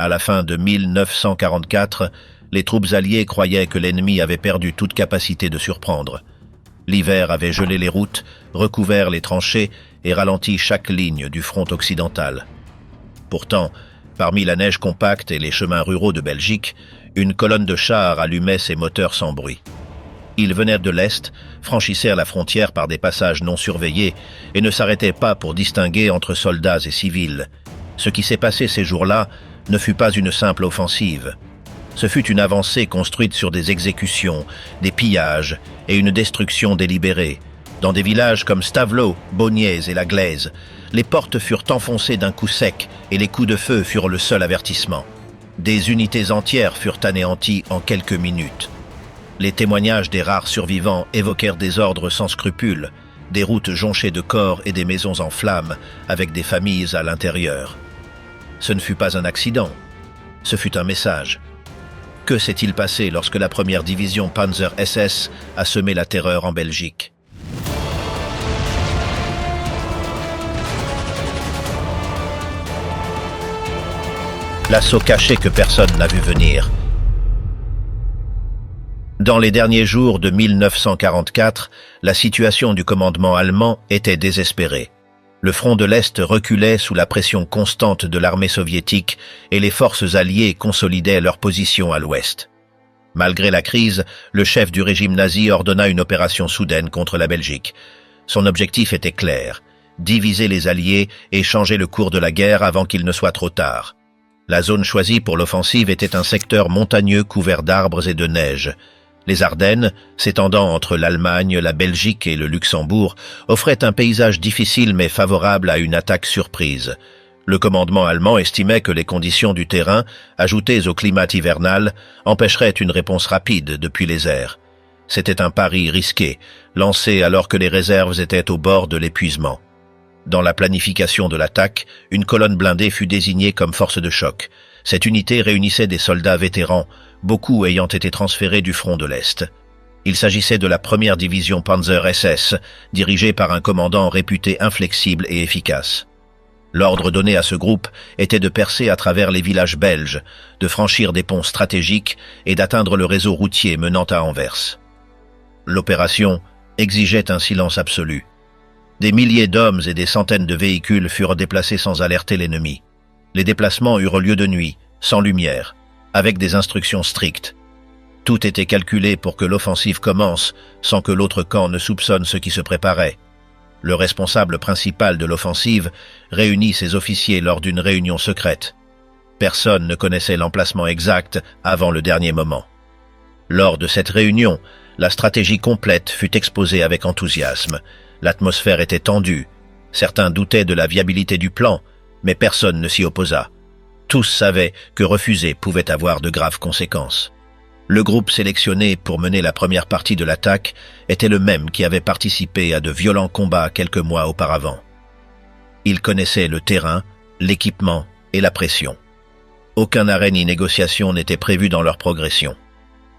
À la fin de 1944, les troupes alliées croyaient que l'ennemi avait perdu toute capacité de surprendre. L'hiver avait gelé les routes, recouvert les tranchées et ralenti chaque ligne du front occidental. Pourtant, parmi la neige compacte et les chemins ruraux de Belgique, une colonne de chars allumait ses moteurs sans bruit. Ils venaient de l'Est, franchissèrent la frontière par des passages non surveillés et ne s'arrêtaient pas pour distinguer entre soldats et civils. Ce qui s'est passé ces jours-là ne fut pas une simple offensive. Ce fut une avancée construite sur des exécutions, des pillages et une destruction délibérée. Dans des villages comme Stavelot, Baugnies et La Glaise, les portes furent enfoncées d'un coup sec et les coups de feu furent le seul avertissement. Des unités entières furent anéanties en quelques minutes. Les témoignages des rares survivants évoquèrent des ordres sans scrupules, des routes jonchées de corps et des maisons en flammes avec des familles à l'intérieur. Ce ne fut pas un accident, ce fut un message. Que s'est-il passé lorsque la première division Panzer SS a semé la terreur en Belgique? L'assaut caché que personne n'a vu venir. Dans les derniers jours de 1944, la situation du commandement allemand était désespérée. Le front de l'Est reculait sous la pression constante de l'armée soviétique et les forces alliées consolidaient leur position à l'Ouest. Malgré la crise, le chef du régime nazi ordonna une opération soudaine contre la Belgique. Son objectif était clair, diviser les Alliés et changer le cours de la guerre avant qu'il ne soit trop tard. La zone choisie pour l'offensive était un secteur montagneux couvert d'arbres et de neige. Les Ardennes, s'étendant entre l'Allemagne, la Belgique et le Luxembourg, offraient un paysage difficile mais favorable à une attaque surprise. Le commandement allemand estimait que les conditions du terrain, ajoutées au climat hivernal, empêcheraient une réponse rapide depuis les airs. C'était un pari risqué, lancé alors que les réserves étaient au bord de l'épuisement. Dans la planification de l'attaque, une colonne blindée fut désignée comme force de choc. Cette unité réunissait des soldats vétérans, beaucoup ayant été transférés du front de l'Est. Il s'agissait de la première division Panzer SS, dirigée par un commandant réputé inflexible et efficace. L'ordre donné à ce groupe était de percer à travers les villages belges, de franchir des ponts stratégiques et d'atteindre le réseau routier menant à Anvers. L'opération exigeait un silence absolu. Des milliers d'hommes et des centaines de véhicules furent déplacés sans alerter l'ennemi. Les déplacements eurent lieu de nuit, sans lumière, avec des instructions strictes. Tout était calculé pour que l'offensive commence sans que l'autre camp ne soupçonne ce qui se préparait. Le responsable principal de l'offensive réunit ses officiers lors d'une réunion secrète. Personne ne connaissait l'emplacement exact avant le dernier moment. Lors de cette réunion, la stratégie complète fut exposée avec enthousiasme. L'atmosphère était tendue. Certains doutaient de la viabilité du plan, mais personne ne s'y opposa. Tous savaient que refuser pouvait avoir de graves conséquences. Le groupe sélectionné pour mener la première partie de l'attaque était le même qui avait participé à de violents combats quelques mois auparavant. Ils connaissaient le terrain, l'équipement et la pression. Aucun arrêt ni négociation n'était prévu dans leur progression.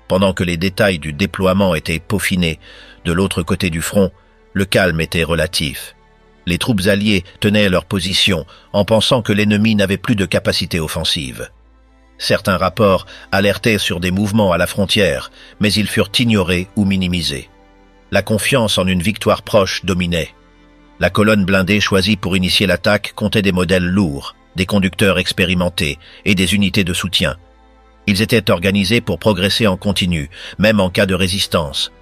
Pendant que les détails du déploiement étaient peaufinés de l'autre côté du front, le calme était relatif. Les troupes alliées tenaient leur position en pensant que l'ennemi n'avait plus de capacité offensive. Certains rapports alertaient sur des mouvements à la frontière, mais ils furent ignorés ou minimisés. La confiance en une victoire proche dominait. La colonne blindée choisie pour initier l'attaque comptait des modèles lourds, des conducteurs expérimentés et des unités de soutien. Ils étaient organisés pour progresser en continu, même en cas de résistance.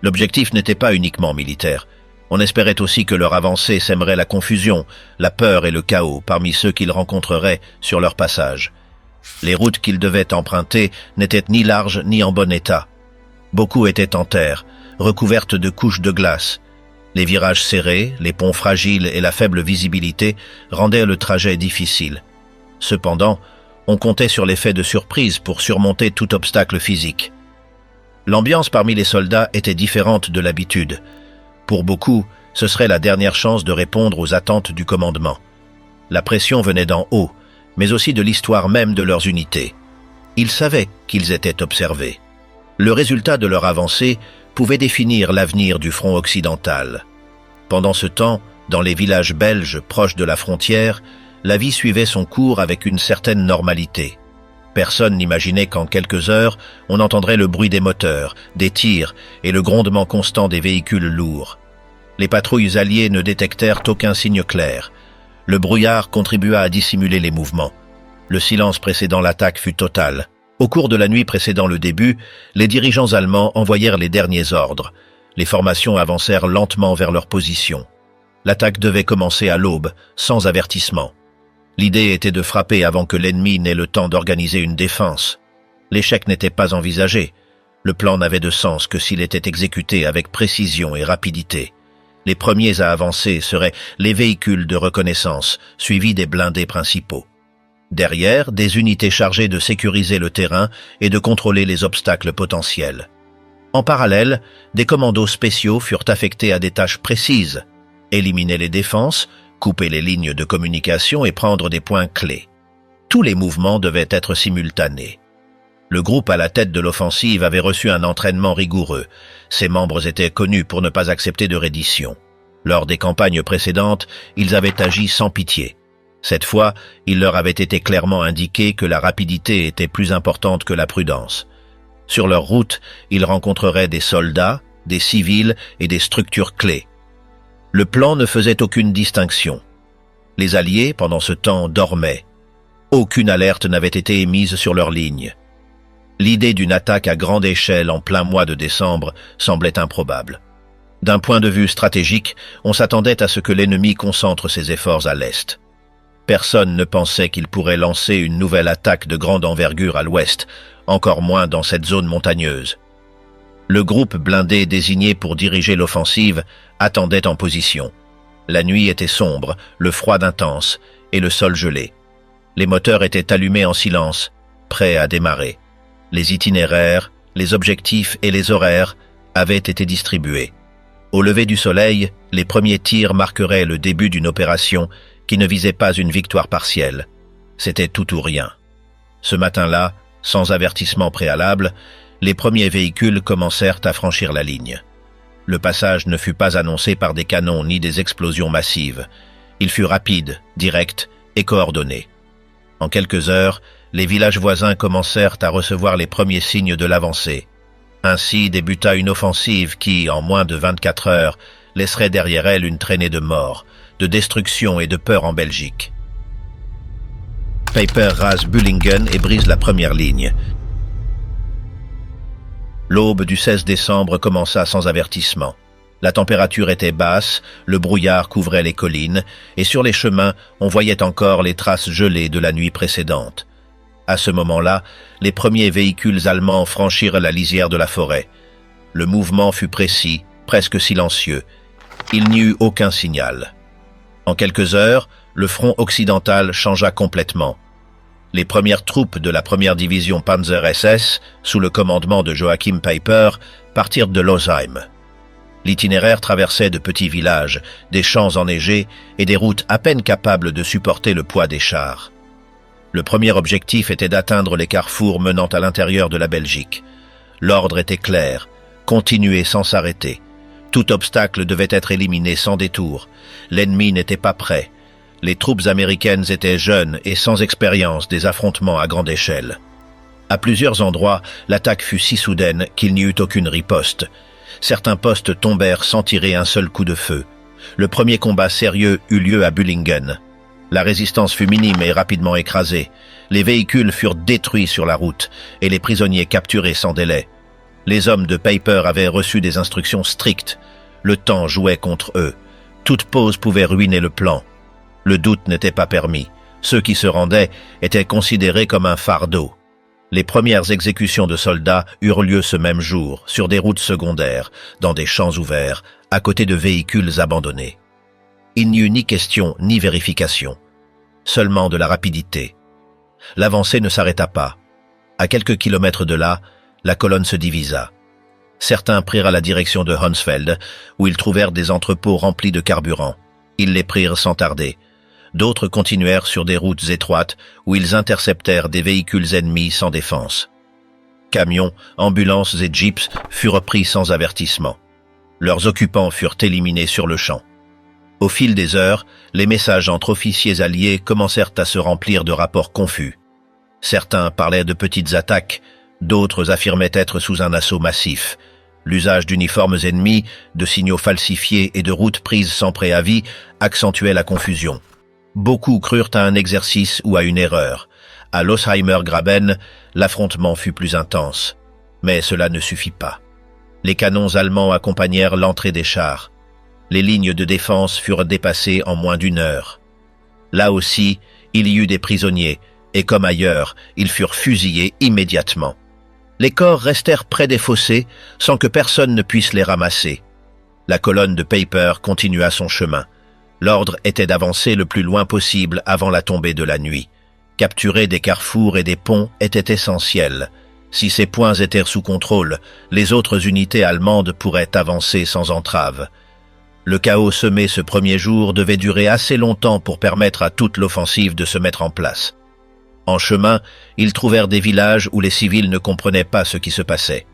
L'objectif n'était pas uniquement militaire. On espérait aussi que leur avancée sèmerait la confusion, la peur et le chaos parmi ceux qu'ils rencontreraient sur leur passage. Les routes qu'ils devaient emprunter n'étaient ni larges ni en bon état. Beaucoup étaient en terre, recouvertes de couches de glace. Les virages serrés, les ponts fragiles et la faible visibilité rendaient le trajet difficile. Cependant, on comptait sur l'effet de surprise pour surmonter tout obstacle physique. L'ambiance parmi les soldats était différente de l'habitude. Pour beaucoup, ce serait la dernière chance de répondre aux attentes du commandement. La pression venait d'en haut, mais aussi de l'histoire même de leurs unités. Ils savaient qu'ils étaient observés. Le résultat de leur avancée pouvait définir l'avenir du front occidental. Pendant ce temps, dans les villages belges proches de la frontière, la vie suivait son cours avec une certaine normalité. Personne n'imaginait qu'en quelques heures, on entendrait le bruit des moteurs, des tirs et le grondement constant des véhicules lourds. Les patrouilles alliées ne détectèrent aucun signe clair. Le brouillard contribua à dissimuler les mouvements. Le silence précédant l'attaque fut total. Au cours de la nuit précédant le début, les dirigeants allemands envoyèrent les derniers ordres. Les formations avancèrent lentement vers leur position. L'attaque devait commencer à l'aube, sans avertissement. L'idée était de frapper avant que l'ennemi n'ait le temps d'organiser une défense. L'échec n'était pas envisagé. Le plan n'avait de sens que s'il était exécuté avec précision et rapidité. Les premiers à avancer seraient les véhicules de reconnaissance, suivis des blindés principaux. Derrière, des unités chargées de sécuriser le terrain et de contrôler les obstacles potentiels. En parallèle, des commandos spéciaux furent affectés à des tâches précises: éliminer les défenses, couper les lignes de communication et prendre des points clés. Tous les mouvements devaient être simultanés. Le groupe à la tête de l'offensive avait reçu un entraînement rigoureux. Ses membres étaient connus pour ne pas accepter de reddition. Lors des campagnes précédentes, ils avaient agi sans pitié. Cette fois, il leur avait été clairement indiqué que la rapidité était plus importante que la prudence. Sur leur route, ils rencontreraient des soldats, des civils et des structures clés. Le plan ne faisait aucune distinction. Les Alliés, pendant ce temps, dormaient. Aucune alerte n'avait été émise sur leur ligne. L'idée d'une attaque à grande échelle en plein mois de décembre semblait improbable. D'un point de vue stratégique, on s'attendait à ce que l'ennemi concentre ses efforts à l'est. Personne ne pensait qu'il pourrait lancer une nouvelle attaque de grande envergure à l'ouest, encore moins dans cette zone montagneuse. Le groupe blindé désigné pour diriger l'offensive attendait en position. La nuit était sombre, le froid intense et le sol gelé. Les moteurs étaient allumés en silence, prêts à démarrer. Les itinéraires, les objectifs et les horaires avaient été distribués. Au lever du soleil, les premiers tirs marqueraient le début d'une opération qui ne visait pas une victoire partielle. C'était tout ou rien. Ce matin-là, sans avertissement préalable, les premiers véhicules commencèrent à franchir la ligne. Le passage ne fut pas annoncé par des canons ni des explosions massives. Il fut rapide, direct et coordonné. En quelques heures, les villages voisins commencèrent à recevoir les premiers signes de l'avancée. Ainsi débuta une offensive qui, en moins de 24 heures, laisserait derrière elle une traînée de morts, de destruction et de peur en Belgique. Peiper rase Bühlingen et brise la première ligne. L'aube du 16 décembre commença sans avertissement. La température était basse, le brouillard couvrait les collines, et sur les chemins, on voyait encore les traces gelées de la nuit précédente. À ce moment-là, les premiers véhicules allemands franchirent la lisière de la forêt. Le mouvement fut précis, presque silencieux. Il n'y eut aucun signal. En quelques heures, le front occidental changea complètement. Les premières troupes de la première division Panzer SS, sous le commandement de Joachim Peiper, partirent de Losheim. L'itinéraire traversait de petits villages, des champs enneigés et des routes à peine capables de supporter le poids des chars. Le premier objectif était d'atteindre les carrefours menant à l'intérieur de la Belgique. L'ordre était clair, continuer sans s'arrêter. Tout obstacle devait être éliminé sans détour. L'ennemi n'était pas prêt. Les troupes américaines étaient jeunes et sans expérience des affrontements à grande échelle. À plusieurs endroits, l'attaque fut si soudaine qu'il n'y eut aucune riposte. Certains postes tombèrent sans tirer un seul coup de feu. Le premier combat sérieux eut lieu à Bühlingen. La résistance fut minime et rapidement écrasée. Les véhicules furent détruits sur la route et les prisonniers capturés sans délai. Les hommes de Peiper avaient reçu des instructions strictes. Le temps jouait contre eux. Toute pause pouvait ruiner le plan. Le doute n'était pas permis. Ceux qui se rendaient étaient considérés comme un fardeau. Les premières exécutions de soldats eurent lieu ce même jour, sur des routes secondaires, dans des champs ouverts, à côté de véhicules abandonnés. Il n'y eut ni question ni vérification, seulement de la rapidité. L'avancée ne s'arrêta pas. À quelques kilomètres de là, la colonne se divisa. Certains prirent la direction de Hunsfeld, où ils trouvèrent des entrepôts remplis de carburant. Ils les prirent sans tarder. D'autres continuèrent sur des routes étroites où ils interceptèrent des véhicules ennemis sans défense. Camions, ambulances et jeeps furent pris sans avertissement. Leurs occupants furent éliminés sur le champ. Au fil des heures, les messages entre officiers alliés commencèrent à se remplir de rapports confus. Certains parlaient de petites attaques, d'autres affirmaient être sous un assaut massif. L'usage d'uniformes ennemis, de signaux falsifiés et de routes prises sans préavis accentuait la confusion. Beaucoup crurent à un exercice ou à une erreur. À Losheimer-Graben, l'affrontement fut plus intense. Mais cela ne suffit pas. Les canons allemands accompagnèrent l'entrée des chars. Les lignes de défense furent dépassées en moins d'une heure. Là aussi, il y eut des prisonniers, et comme ailleurs, ils furent fusillés immédiatement. Les corps restèrent près des fossés, sans que personne ne puisse les ramasser. La colonne de Peiper continua son chemin. L'ordre était d'avancer le plus loin possible avant la tombée de la nuit. Capturer des carrefours et des ponts était essentiel. Si ces points étaient sous contrôle, les autres unités allemandes pourraient avancer sans entrave. Le chaos semé ce premier jour devait durer assez longtemps pour permettre à toute l'offensive de se mettre en place. En chemin, ils trouvèrent des villages où les civils ne comprenaient pas ce qui se passait.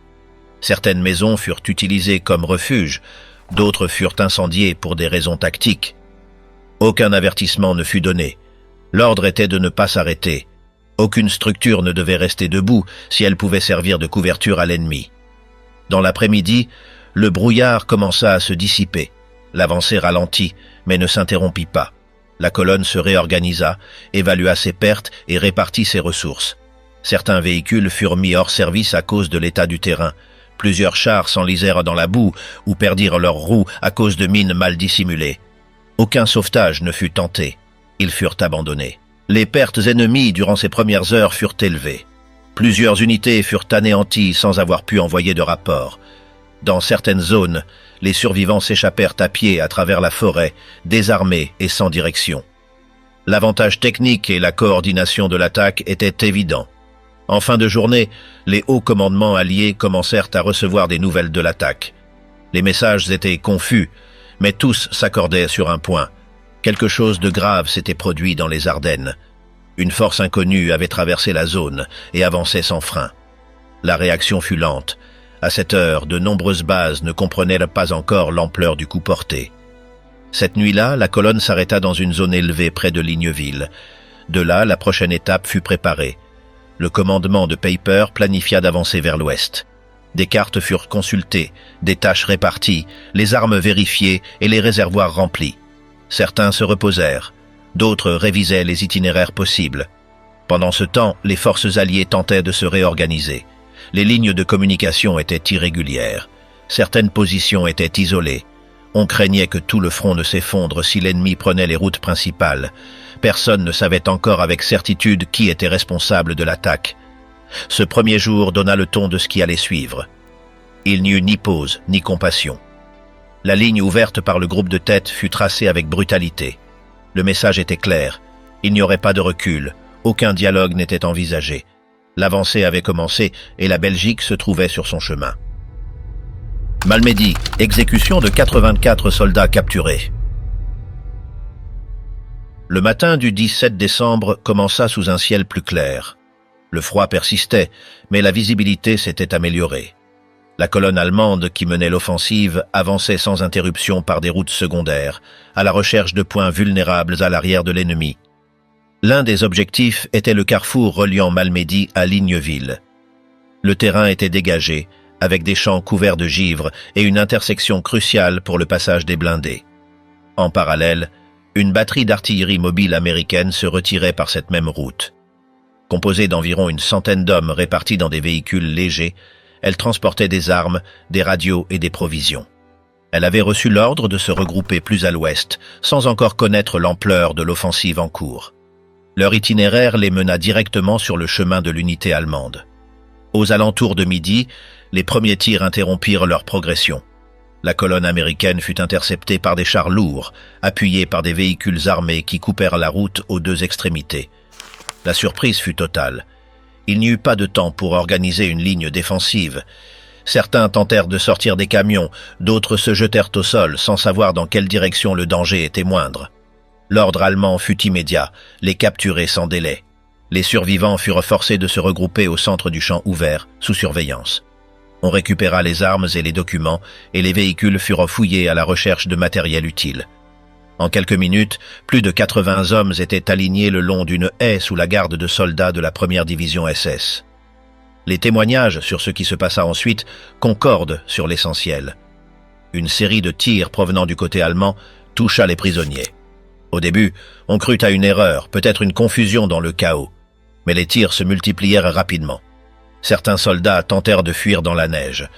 Certaines maisons furent utilisées comme refuges, d'autres furent incendiées pour des raisons tactiques. Aucun avertissement ne fut donné. L'ordre était de ne pas s'arrêter. Aucune structure ne devait rester debout si elle pouvait servir de couverture à l'ennemi. Dans l'après-midi, le brouillard commença à se dissiper. L'avancée ralentit, mais ne s'interrompit pas. La colonne se réorganisa, évalua ses pertes et répartit ses ressources. Certains véhicules furent mis hors service à cause de l'état du terrain. Plusieurs chars s'enlisèrent dans la boue ou perdirent leurs roues à cause de mines mal dissimulées. Aucun sauvetage ne fut tenté. Ils furent abandonnés. Les pertes ennemies durant ces premières heures furent élevées. Plusieurs unités furent anéanties sans avoir pu envoyer de rapport. Dans certaines zones, les survivants s'échappèrent à pied à travers la forêt, désarmés et sans direction. L'avantage technique et la coordination de l'attaque étaient évidents. En fin de journée, les hauts commandements alliés commencèrent à recevoir des nouvelles de l'attaque. Les messages étaient confus, mais tous s'accordaient sur un point. Quelque chose de grave s'était produit dans les Ardennes. Une force inconnue avait traversé la zone et avançait sans frein. La réaction fut lente. À cette heure, de nombreuses bases ne comprenaient pas encore l'ampleur du coup porté. Cette nuit-là, la colonne s'arrêta dans une zone élevée près de Ligneville. De là, la prochaine étape fut préparée. Le commandement de Peiper planifia d'avancer vers l'ouest. Des cartes furent consultées, des tâches réparties, les armes vérifiées et les réservoirs remplis. Certains se reposèrent, d'autres révisaient les itinéraires possibles. Pendant ce temps, les forces alliées tentaient de se réorganiser. Les lignes de communication étaient irrégulières. Certaines positions étaient isolées. On craignait que tout le front ne s'effondre si l'ennemi prenait les routes principales. Personne ne savait encore avec certitude qui était responsable de l'attaque. Ce premier jour donna le ton de ce qui allait suivre. Il n'y eut ni pause, ni compassion. La ligne ouverte par le groupe de tête fut tracée avec brutalité. Le message était clair. Il n'y aurait pas de recul. Aucun dialogue n'était envisagé. L'avancée avait commencé et la Belgique se trouvait sur son chemin. Malmedy, exécution de 84 soldats capturés. Le matin du 17 décembre commença sous un ciel plus clair. Le froid persistait, mais la visibilité s'était améliorée. La colonne allemande qui menait l'offensive avançait sans interruption par des routes secondaires, à la recherche de points vulnérables à l'arrière de l'ennemi. L'un des objectifs était le carrefour reliant Malmedy à Ligneville. Le terrain était dégagé, avec des champs couverts de givre et une intersection cruciale pour le passage des blindés. En parallèle, une batterie d'artillerie mobile américaine se retirait par cette même route. Composée d'environ une centaine d'hommes répartis dans des véhicules légers, elle transportait des armes, des radios et des provisions. Elle avait reçu l'ordre de se regrouper plus à l'ouest, sans encore connaître l'ampleur de l'offensive en cours. Leur itinéraire les mena directement sur le chemin de l'unité allemande. Aux alentours de midi, les premiers tirs interrompirent leur progression. La colonne américaine fut interceptée par des chars lourds, appuyés par des véhicules armés qui coupèrent la route aux deux extrémités. La surprise fut totale. Il n'y eut pas de temps pour organiser une ligne défensive. Certains tentèrent de sortir des camions, d'autres se jetèrent au sol sans savoir dans quelle direction le danger était moindre. L'ordre allemand fut immédiat, les capturer sans délai. Les survivants furent forcés de se regrouper au centre du champ ouvert, sous surveillance. On récupéra les armes et les documents, et les véhicules furent fouillés à la recherche de matériel utile. En quelques minutes, plus de 80 hommes étaient alignés le long d'une haie sous la garde de soldats de la première division SS. Les témoignages sur ce qui se passa ensuite concordent sur l'essentiel. Une série de tirs provenant du côté allemand toucha les prisonniers. Au début, on crut à une erreur, peut-être une confusion dans le chaos, mais les tirs se multiplièrent rapidement. Certains soldats tentèrent de fuir dans la neige,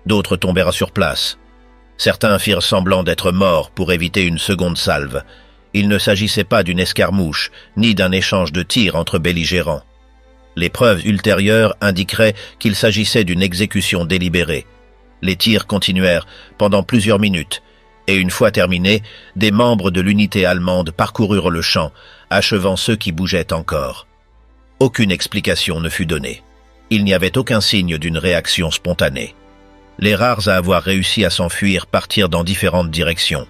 d'autres tombèrent sur place. Certains firent semblant d'être morts pour éviter une seconde salve. Il ne s'agissait pas d'une escarmouche, ni d'un échange de tirs entre belligérants. Les preuves ultérieures indiqueraient qu'il s'agissait d'une exécution délibérée. Les tirs continuèrent pendant plusieurs minutes, et une fois terminés, des membres de l'unité allemande parcoururent le champ, achevant ceux qui bougeaient encore. Aucune explication ne fut donnée. Il n'y avait aucun signe d'une réaction spontanée. Les rares à avoir réussi à s'enfuir partirent dans différentes directions.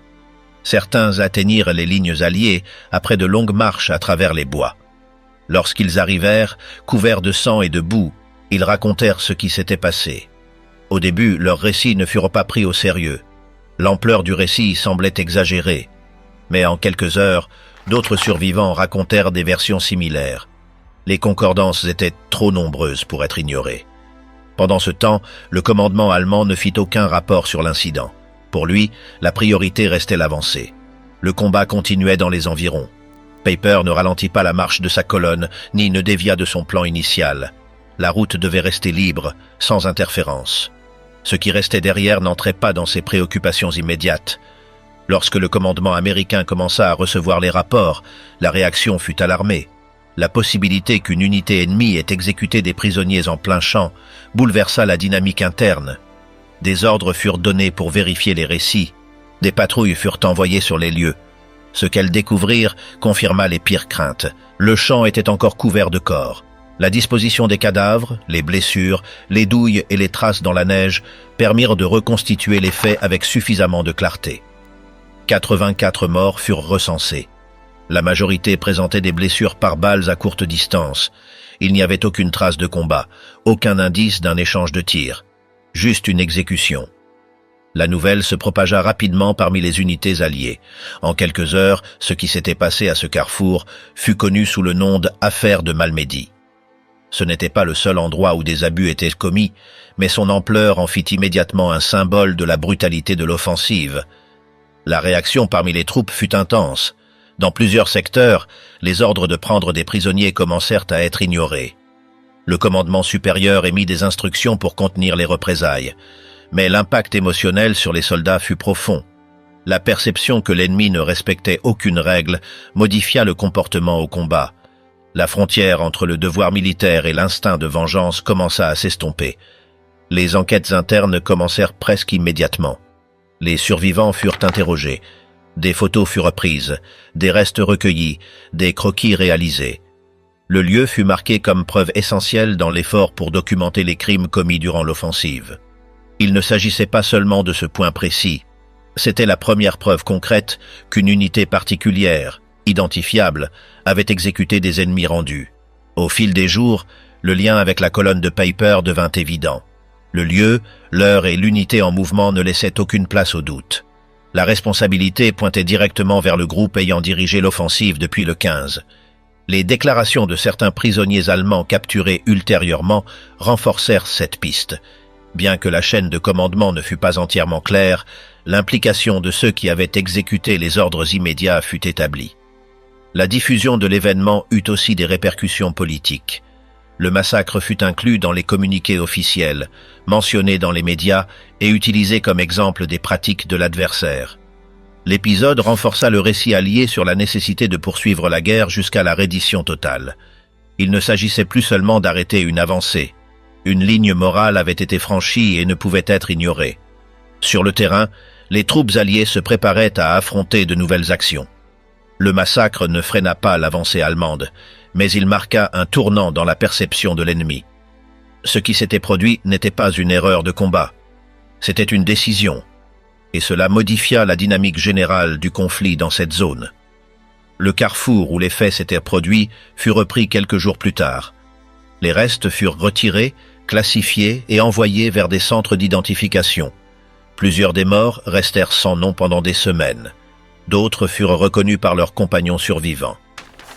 Certains atteignirent les lignes alliées après de longues marches à travers les bois. Lorsqu'ils arrivèrent, couverts de sang et de boue, ils racontèrent ce qui s'était passé. Au début, leurs récits ne furent pas pris au sérieux. L'ampleur du récit semblait exagérée. Mais en quelques heures, d'autres survivants racontèrent des versions similaires. Les concordances étaient trop nombreuses pour être ignorées. Pendant ce temps, le commandement allemand ne fit aucun rapport sur l'incident. Pour lui, la priorité restait l'avancée. Le combat continuait dans les environs. Peiper ne ralentit pas la marche de sa colonne, ni ne dévia de son plan initial. La route devait rester libre, sans interférence. Ce qui restait derrière n'entrait pas dans ses préoccupations immédiates. Lorsque le commandement américain commença à recevoir les rapports, la réaction fut alarmée. La possibilité qu'une unité ennemie ait exécuté des prisonniers en plein champ bouleversa la dynamique interne. Des ordres furent donnés pour vérifier les récits. Des patrouilles furent envoyées sur les lieux. Ce qu'elles découvrirent confirma les pires craintes. Le champ était encore couvert de corps. La disposition des cadavres, les blessures, les douilles et les traces dans la neige permirent de reconstituer les faits avec suffisamment de clarté. 84 morts furent recensés. La majorité présentait des blessures par balles à courte distance. Il n'y avait aucune trace de combat, aucun indice d'un échange de tirs. Juste une exécution. La nouvelle se propagea rapidement parmi les unités alliées. En quelques heures, ce qui s'était passé à ce carrefour fut connu sous le nom d'affaire de Malmedy. Ce n'était pas le seul endroit où des abus étaient commis, mais son ampleur en fit immédiatement un symbole de la brutalité de l'offensive. La réaction parmi les troupes fut intense. Dans plusieurs secteurs, les ordres de prendre des prisonniers commencèrent à être ignorés. Le commandement supérieur émit des instructions pour contenir les représailles, mais l'impact émotionnel sur les soldats fut profond. La perception que l'ennemi ne respectait aucune règle modifia le comportement au combat. La frontière entre le devoir militaire et l'instinct de vengeance commença à s'estomper. Les enquêtes internes commencèrent presque immédiatement. Les survivants furent interrogés. Des photos furent prises, des restes recueillis, des croquis réalisés. Le lieu fut marqué comme preuve essentielle dans l'effort pour documenter les crimes commis durant l'offensive. Il ne s'agissait pas seulement de ce point précis. C'était la première preuve concrète qu'une unité particulière, identifiable, avait exécuté des ennemis rendus. Au fil des jours, le lien avec la colonne de Peiper devint évident. Le lieu, l'heure et l'unité en mouvement ne laissaient aucune place au doute. La responsabilité pointait directement vers le groupe ayant dirigé l'offensive depuis le 15. Les déclarations de certains prisonniers allemands capturés ultérieurement renforcèrent cette piste. Bien que la chaîne de commandement ne fût pas entièrement claire, l'implication de ceux qui avaient exécuté les ordres immédiats fut établie. La diffusion de l'événement eut aussi des répercussions politiques. Le massacre fut inclus dans les communiqués officiels, mentionné dans les médias et utilisé comme exemple des pratiques de l'adversaire. L'épisode renforça le récit allié sur la nécessité de poursuivre la guerre jusqu'à la reddition totale. Il ne s'agissait plus seulement d'arrêter une avancée. Une ligne morale avait été franchie et ne pouvait être ignorée. Sur le terrain, les troupes alliées se préparaient à affronter de nouvelles actions. Le massacre ne freina pas l'avancée allemande, mais il marqua un tournant dans la perception de l'ennemi. Ce qui s'était produit n'était pas une erreur de combat, c'était une décision, et cela modifia la dynamique générale du conflit dans cette zone. Le carrefour où les faits s'étaient produits fut repris quelques jours plus tard. Les restes furent retirés, classifiés et envoyés vers des centres d'identification. Plusieurs des morts restèrent sans nom pendant des semaines. D'autres furent reconnus par leurs compagnons survivants.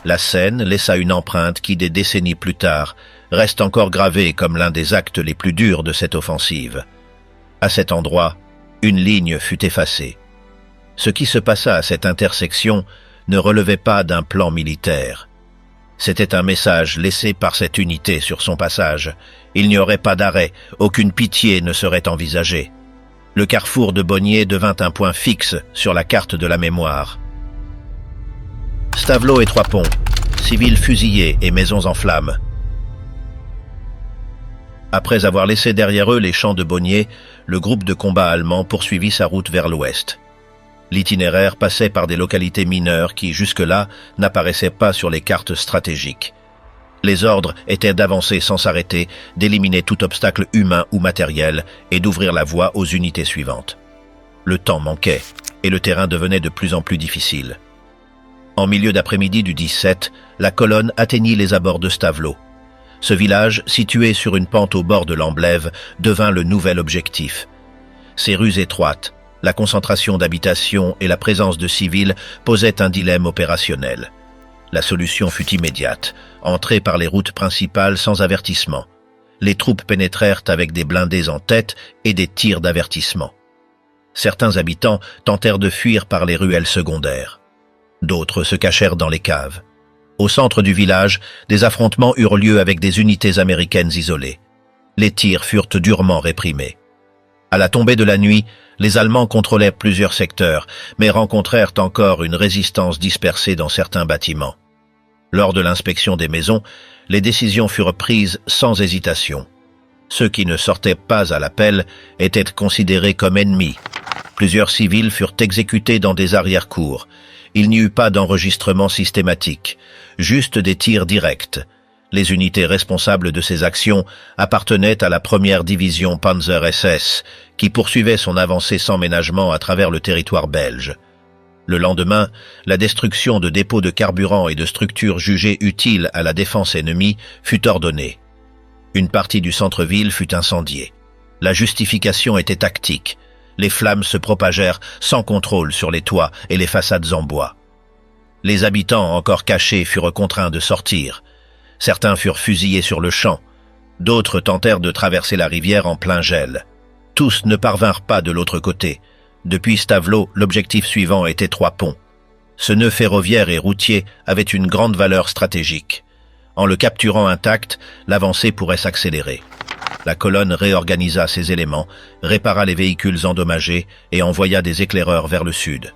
La scène laissa une empreinte qui, des décennies plus tard, reste encore gravée comme l'un des actes les plus durs de cette offensive. À cet endroit, une ligne fut effacée. Ce qui se passa à cette intersection ne relevait pas d'un plan militaire. C'était un message laissé par cette unité sur son passage. Il n'y aurait pas d'arrêt, aucune pitié ne serait envisagée. Le carrefour de Bonnier devint un point fixe sur la carte de la mémoire. Stavelot et Trois Ponts, civils fusillés et maisons en flammes. Après avoir laissé derrière eux les champs de Bonnier, le groupe de combat allemand poursuivit sa route vers l'ouest. L'itinéraire passait par des localités mineures qui, jusque-là, n'apparaissaient pas sur les cartes stratégiques. Les ordres étaient d'avancer sans s'arrêter, d'éliminer tout obstacle humain ou matériel et d'ouvrir la voie aux unités suivantes. Le temps manquait et le terrain devenait de plus en plus difficile. En milieu d'après-midi du 17, la colonne atteignit les abords de Stavelot. Ce village, situé sur une pente au bord de l'Amblève, devint le nouvel objectif. Ses rues étroites, la concentration d'habitations et la présence de civils posaient un dilemme opérationnel. La solution fut immédiate, entrer par les routes principales sans avertissement. Les troupes pénétrèrent avec des blindés en tête et des tirs d'avertissement. Certains habitants tentèrent de fuir par les ruelles secondaires. D'autres se cachèrent dans les caves. Au centre du village, des affrontements eurent lieu avec des unités américaines isolées. Les tirs furent durement réprimés. À la tombée de la nuit, les Allemands contrôlèrent plusieurs secteurs, mais rencontrèrent encore une résistance dispersée dans certains bâtiments. Lors de l'inspection des maisons, les décisions furent prises sans hésitation. Ceux qui ne sortaient pas à l'appel étaient considérés comme ennemis. Plusieurs civils furent exécutés dans des arrière-cours. Il n'y eut pas d'enregistrement systématique, juste des tirs directs. Les unités responsables de ces actions appartenaient à la première division Panzer SS, qui poursuivait son avancée sans ménagement à travers le territoire belge. Le lendemain, la destruction de dépôts de carburant et de structures jugées utiles à la défense ennemie fut ordonnée. Une partie du centre-ville fut incendiée. La justification était tactique. Les flammes se propagèrent sans contrôle sur les toits et les façades en bois. Les habitants encore cachés furent contraints de sortir. Certains furent fusillés sur le champ. D'autres tentèrent de traverser la rivière en plein gel. Tous ne parvinrent pas de l'autre côté. Depuis Stavelot, l'objectif suivant était Trois Ponts. Ce nœud ferroviaire et routier avait une grande valeur stratégique. En le capturant intact, l'avancée pourrait s'accélérer. La colonne réorganisa ses éléments, répara les véhicules endommagés et envoya des éclaireurs vers le sud.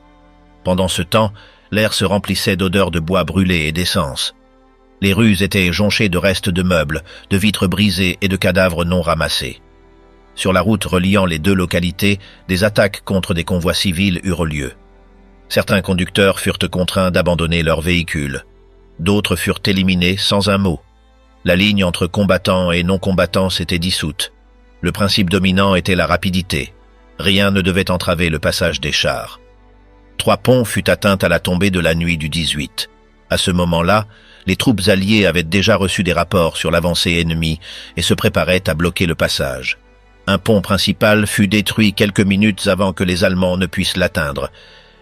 Pendant ce temps, l'air se remplissait d'odeurs de bois brûlé et d'essence. Les rues étaient jonchées de restes de meubles, de vitres brisées et de cadavres non ramassés. Sur la route reliant les deux localités, des attaques contre des convois civils eurent lieu. Certains conducteurs furent contraints d'abandonner leurs véhicules. D'autres furent éliminés sans un mot. La ligne entre combattants et non-combattants s'était dissoute. Le principe dominant était la rapidité. Rien ne devait entraver le passage des chars. Trois Ponts fut atteinte à la tombée de la nuit du 18. À ce moment-là, les troupes alliées avaient déjà reçu des rapports sur l'avancée ennemie et se préparaient à bloquer le passage. Un pont principal fut détruit quelques minutes avant que les Allemands ne puissent l'atteindre.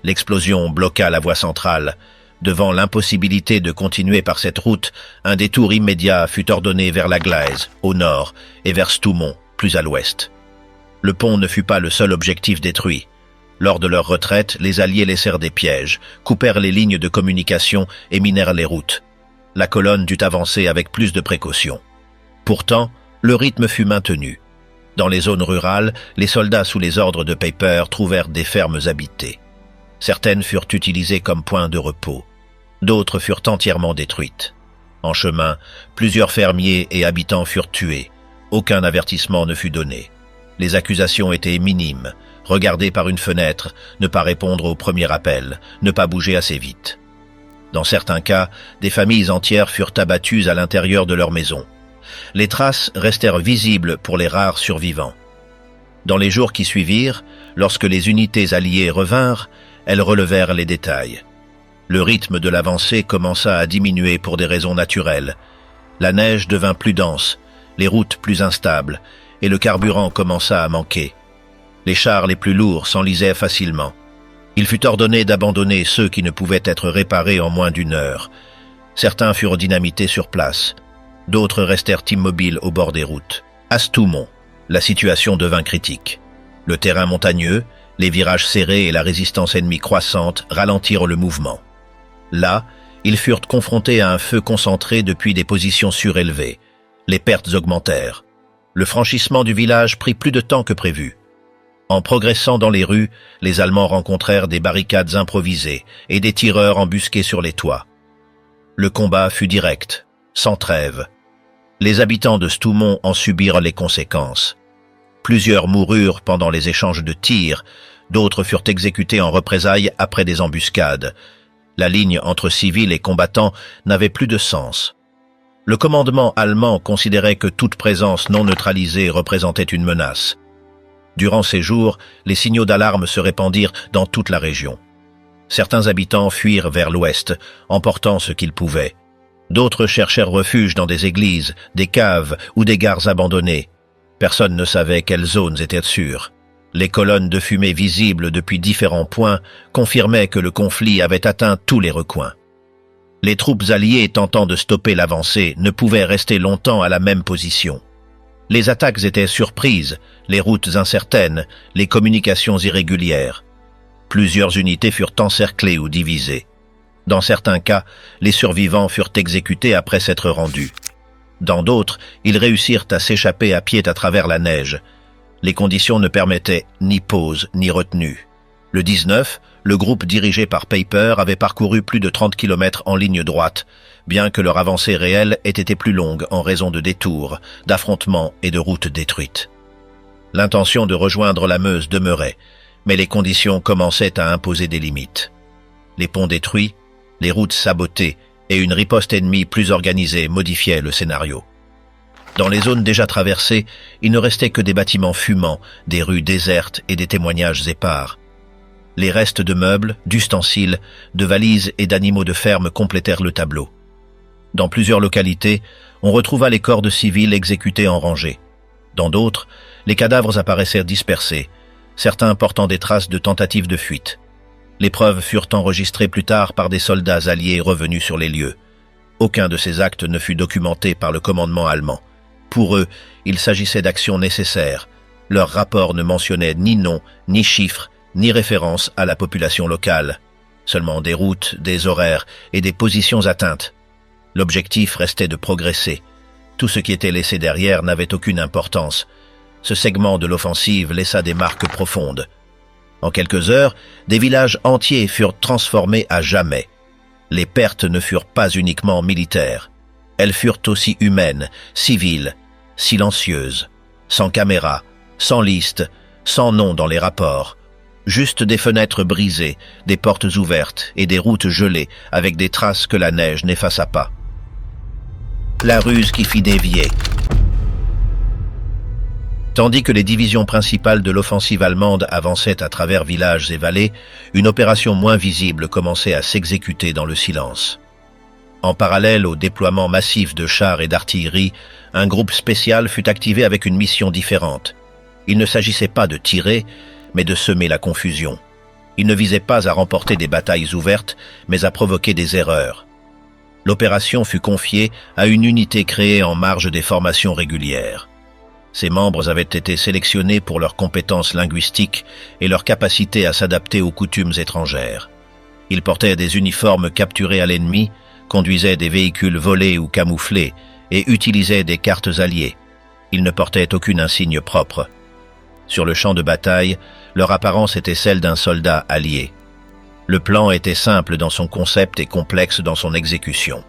L'explosion bloqua la voie centrale. Devant l'impossibilité de continuer par cette route, un détour immédiat fut ordonné vers la Gleise, au nord, et vers Stoumont, plus à l'ouest. Le pont ne fut pas le seul objectif détruit. Lors de leur retraite, les Alliés laissèrent des pièges, coupèrent les lignes de communication et minèrent les routes. La colonne dut avancer avec plus de précautions. Pourtant, le rythme fut maintenu. Dans les zones rurales, les soldats sous les ordres de Peiper trouvèrent des fermes habitées. Certaines furent utilisées comme points de repos. D'autres furent entièrement détruites. En chemin, plusieurs fermiers et habitants furent tués. Aucun avertissement ne fut donné. Les accusations étaient minimes. Regarder par une fenêtre, ne pas répondre au premier appel, ne pas bouger assez vite. Dans certains cas, des familles entières furent abattues à l'intérieur de leur maison. Les traces restèrent visibles pour les rares survivants. Dans les jours qui suivirent, lorsque les unités alliées revinrent, elles relevèrent les détails. Le rythme de l'avancée commença à diminuer pour des raisons naturelles. La neige devint plus dense, les routes plus instables, et le carburant commença à manquer. Les chars les plus lourds s'enlisaient facilement. Il fut ordonné d'abandonner ceux qui ne pouvaient être réparés en moins d'une heure. Certains furent dynamités sur place. D'autres restèrent immobiles au bord des routes. À Stoumont, la situation devint critique. Le terrain montagneux, les virages serrés et la résistance ennemie croissante ralentirent le mouvement. Là, ils furent confrontés à un feu concentré depuis des positions surélevées. Les pertes augmentèrent. Le franchissement du village prit plus de temps que prévu. En progressant dans les rues, les Allemands rencontrèrent des barricades improvisées et des tireurs embusqués sur les toits. Le combat fut direct, sans trêve. Les habitants de Stoumont en subirent les conséquences. Plusieurs moururent pendant les échanges de tirs, d'autres furent exécutés en représailles après des embuscades. La ligne entre civils et combattants n'avait plus de sens. Le commandement allemand considérait que toute présence non neutralisée représentait une menace. Durant ces jours, les signaux d'alarme se répandirent dans toute la région. Certains habitants fuirent vers l'ouest, emportant ce qu'ils pouvaient. D'autres cherchèrent refuge dans des églises, des caves ou des gares abandonnées. Personne ne savait quelles zones étaient sûres. Les colonnes de fumée visibles depuis différents points confirmaient que le conflit avait atteint tous les recoins. Les troupes alliées tentant de stopper l'avancée ne pouvaient rester longtemps à la même position. Les attaques étaient surprises, les routes incertaines, les communications irrégulières. Plusieurs unités furent encerclées ou divisées. Dans certains cas, les survivants furent exécutés après s'être rendus. Dans d'autres, ils réussirent à s'échapper à pied à travers la neige. Les conditions ne permettaient ni pause ni retenue. Le 19, le groupe dirigé par Peiper avait parcouru plus de 30 km en ligne droite, bien que leur avancée réelle ait été plus longue en raison de détours, d'affrontements et de routes détruites. L'intention de rejoindre la Meuse demeurait, mais les conditions commençaient à imposer des limites. Les ponts détruits, les routes sabotées et une riposte ennemie plus organisée modifiaient le scénario. Dans les zones déjà traversées, il ne restait que des bâtiments fumants, des rues désertes et des témoignages épars. Les restes de meubles, d'ustensiles, de valises et d'animaux de ferme complétèrent le tableau. Dans plusieurs localités, on retrouva les corps de civils exécutés en rangée. Dans d'autres, les cadavres apparaissèrent dispersés, certains portant des traces de tentatives de fuite. Les preuves furent enregistrées plus tard par des soldats alliés revenus sur les lieux. Aucun de ces actes ne fut documenté par le commandement allemand. Pour eux, il s'agissait d'actions nécessaires. Leur rapport ne mentionnait ni nom, ni chiffres, ni référence à la population locale. Seulement des routes, des horaires et des positions atteintes. L'objectif restait de progresser. Tout ce qui était laissé derrière n'avait aucune importance. Ce segment de l'offensive laissa des marques profondes. En quelques heures, des villages entiers furent transformés à jamais. Les pertes ne furent pas uniquement militaires. Elles furent aussi humaines, civiles, silencieuses, sans caméra, sans liste, sans nom dans les rapports. Juste des fenêtres brisées, des portes ouvertes et des routes gelées avec des traces que la neige n'effaça pas. La ruse qui fit dévier. Tandis que les divisions principales de l'offensive allemande avançaient à travers villages et vallées, une opération moins visible commençait à s'exécuter dans le silence. En parallèle au déploiement massif de chars et d'artillerie, un groupe spécial fut activé avec une mission différente. Il ne s'agissait pas de tirer, mais de semer la confusion. Il ne visait pas à remporter des batailles ouvertes, mais à provoquer des erreurs. L'opération fut confiée à une unité créée en marge des formations régulières. Ses membres avaient été sélectionnés pour leurs compétences linguistiques et leur capacité à s'adapter aux coutumes étrangères. Ils portaient des uniformes capturés à l'ennemi, conduisaient des véhicules volés ou camouflés et utilisaient des cartes alliées. Ils ne portaient aucune insigne propre. Sur le champ de bataille, leur apparence était celle d'un soldat allié. Le plan était simple dans son concept et complexe dans son exécution.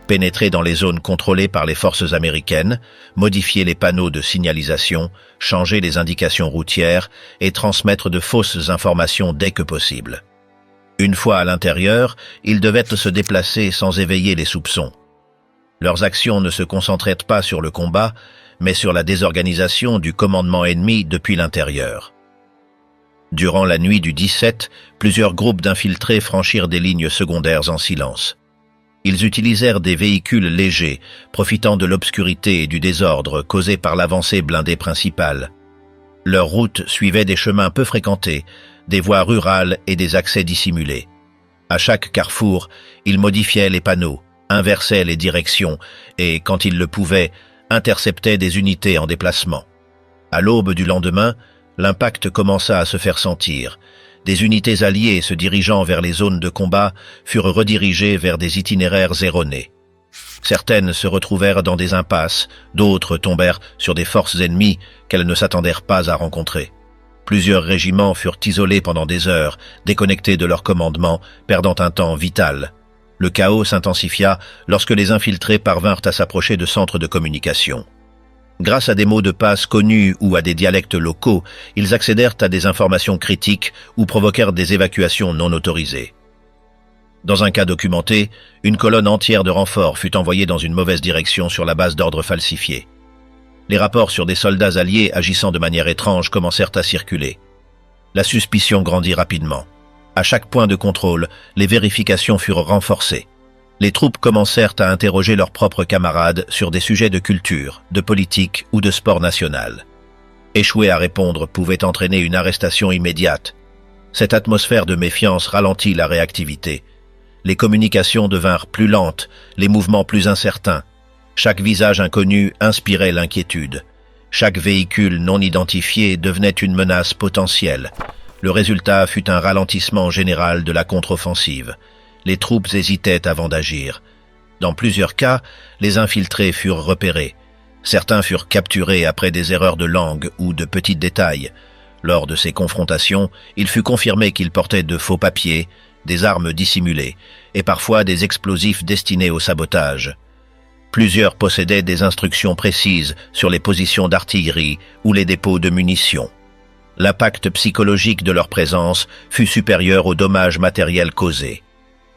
Pénétrer dans les zones contrôlées par les forces américaines, modifier les panneaux de signalisation, changer les indications routières et transmettre de fausses informations dès que possible. Une fois à l'intérieur, ils devaient se déplacer sans éveiller les soupçons. Leurs actions ne se concentraient pas sur le combat, mais sur la désorganisation du commandement ennemi depuis l'intérieur. Durant la nuit du 17, plusieurs groupes d'infiltrés franchirent des lignes secondaires en silence. Ils utilisèrent des véhicules légers, profitant de l'obscurité et du désordre causés par l'avancée blindée principale. Leur route suivait des chemins peu fréquentés, des voies rurales et des accès dissimulés. À chaque carrefour, ils modifiaient les panneaux, inversaient les directions et, quand ils le pouvaient, interceptaient des unités en déplacement. À l'aube du lendemain, l'impact commença à se faire sentir. Des unités alliées se dirigeant vers les zones de combat furent redirigées vers des itinéraires erronés. Certaines se retrouvèrent dans des impasses, d'autres tombèrent sur des forces ennemies qu'elles ne s'attendèrent pas à rencontrer. Plusieurs régiments furent isolés pendant des heures, déconnectés de leur commandement, perdant un temps vital. Le chaos s'intensifia lorsque les infiltrés parvinrent à s'approcher de centres de communication. Grâce à des mots de passe connus ou à des dialectes locaux, ils accédèrent à des informations critiques ou provoquèrent des évacuations non autorisées. Dans un cas documenté, une colonne entière de renforts fut envoyée dans une mauvaise direction sur la base d'ordres falsifiés. Les rapports sur des soldats alliés agissant de manière étrange commencèrent à circuler. La suspicion grandit rapidement. À chaque point de contrôle, les vérifications furent renforcées. Les troupes commencèrent à interroger leurs propres camarades sur des sujets de culture, de politique ou de sport national. Échouer à répondre pouvait entraîner une arrestation immédiate. Cette atmosphère de méfiance ralentit la réactivité. Les communications devinrent plus lentes, les mouvements plus incertains. Chaque visage inconnu inspirait l'inquiétude. Chaque véhicule non identifié devenait une menace potentielle. Le résultat fut un ralentissement général de la contre-offensive. Les troupes hésitaient avant d'agir. Dans plusieurs cas, les infiltrés furent repérés. Certains furent capturés après des erreurs de langue ou de petits détails. Lors de ces confrontations, il fut confirmé qu'ils portaient de faux papiers, des armes dissimulées et parfois des explosifs destinés au sabotage. Plusieurs possédaient des instructions précises sur les positions d'artillerie ou les dépôts de munitions. L'impact psychologique de leur présence fut supérieur aux dommages matériels causés.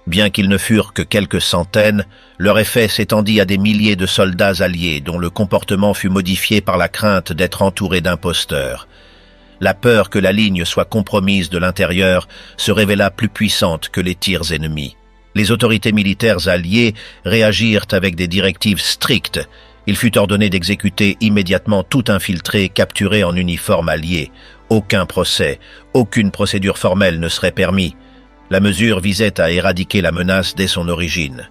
Bien qu'ils ne furent que quelques centaines, leur effet s'étendit à des milliers de soldats alliés dont le comportement fut modifié par la crainte d'être entourés d'imposteurs. La peur que la ligne soit compromise de l'intérieur se révéla plus puissante que les tirs ennemis. Les autorités militaires alliées réagirent avec des directives strictes. Il fut ordonné d'exécuter immédiatement tout infiltré capturé en uniforme allié. Aucun procès, aucune procédure formelle ne serait permis. La mesure visait à éradiquer la menace dès son origine.